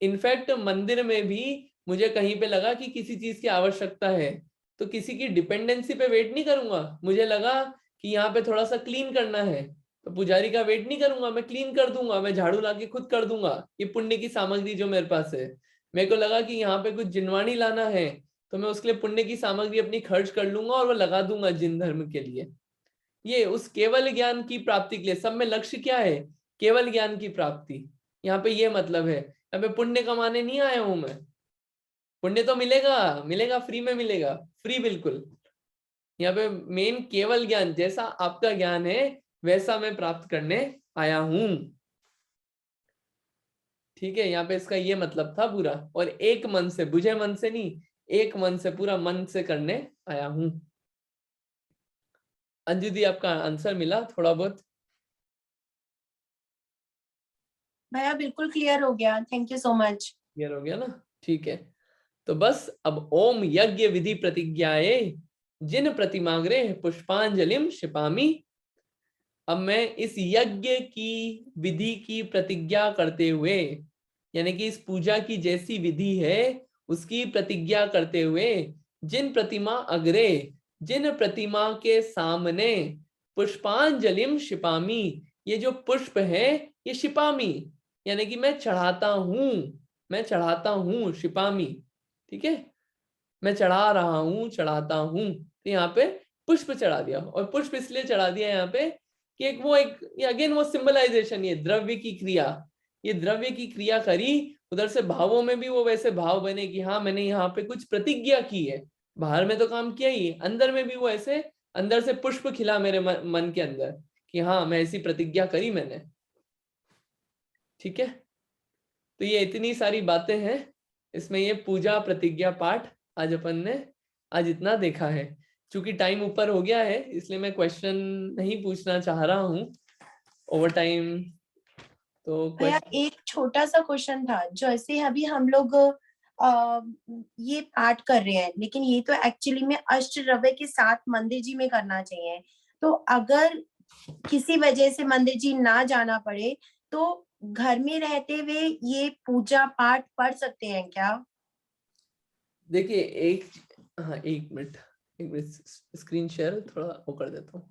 इनफैक्ट मंदिर में भी मुझे कहीं पे लगा कि किसी चीज की आवश्यकता है तो किसी की डिपेंडेंसी पे वेट नहीं करूंगा। मुझे लगा कि यहाँ पे थोड़ा सा क्लीन करना है तो पुजारी का वेट नहीं करूंगा, मैं क्लीन कर दूंगा, मैं झाड़ू लाके खुद कर दूंगा। ये पुण्य की सामग्री जो मेरे पास है, मेरे को लगा कि यहाँ पे कुछ जिनवाणी लाना है तो मैं उसके लिए पुण्य की सामग्री अपनी खर्च कर लूंगा और वो लगा दूंगा जिन धर्म के लिए। ये उस केवल ज्ञान की प्राप्ति के लिए, सब में लक्ष्य क्या है? केवल ज्ञान की प्राप्ति। यहाँ पे ये मतलब है, यहाँ पे पुण्य कमाने नहीं आया हूं मैं। पुण्य तो मिलेगा, मिलेगा, फ्री में मिलेगा, फ्री बिल्कुल। यहाँ पे मेन केवल ज्ञान, जैसा आपका ज्ञान है वैसा मैं प्राप्त करने आया हूं। ठीक है, यहाँ पे इसका ये मतलब था पूरा। और एक मन से, बुझे मन से नहीं, एक मन से, पूरा मन से करने आया हूं। अंजू दी, आपका आंसर मिला थोड़ा बहुत? भैया बिल्कुल क्लियर हो गया, thank you so much. Clear हो गया ना? ठीक है, तो बस अब ओम यज्ञ विधि प्रतिज्ञाए जिन प्रतिमाग्रे पुष्पांजलिम क्षिपामि। अब मैं इस यज्ञ की विधि की प्रतिज्ञा करते हुए, यानी कि इस पूजा की जैसी विधि है उसकी प्रतिज्ञा करते हुए, जिन प्रतिमा अग्रे, जिन प्रतिमा के सामने, पुष्पांजलिम क्षिपामि, ये जो पुष्प है ये क्षिपामि, यानी कि मैं चढ़ाता हूं, मैं चढ़ाता हूं, क्षिपामि। ठीक है, मैं चढ़ा रहा हूं, चढ़ाता हूं। तो यहाँ पे पुष्प चढ़ा दिया, और पुष्प इसलिए चढ़ा दिया यहाँ पे कि अगेन वो सिंबलाइजेशन, ये द्रव्य की क्रिया, ये द्रव्य की क्रिया करी, उधर से भावों में भी वो वैसे भाव बने कि हाँ मैंने यहाँ पे कुछ प्रतिज्ञा की है। बाहर में तो काम किया ही, अंदर में भी वो ऐसे अंदर से पुष्प खिला मेरे मन के अंदर कि हाँ मैं ऐसी प्रतिज्ञा करी मैंने। ठीक है, तो ये इतनी सारी बातें हैं इसमें, ये पूजा प्रतिज्ञा पाठ आज अपन ने आज इतना देखा है। चूंकि टाइम ऊपर हो गया है इसलिए मैं क्वेश्चन नहीं पूछना चाह रहा हूँ ओवर टाइम। तो भैया क्वेश्चन, एक छोटा सा क्वेश्चन था, जैसे अभी हम लोग ये पाठ कर रहे हैं, लेकिन ये तो एक्चुअली में अष्टद्रव्य के साथ मंदिर जी में करना चाहिए। तो अगर किसी वजह से मंदिर जी ना जाना पड़े तो घर में रहते हुए ये पूजा पाठ पढ़ सकते हैं क्या? देखिए एक, हाँ एक मिनट स्क्रीन शेयर थोड़ा वो कर देता हूँ।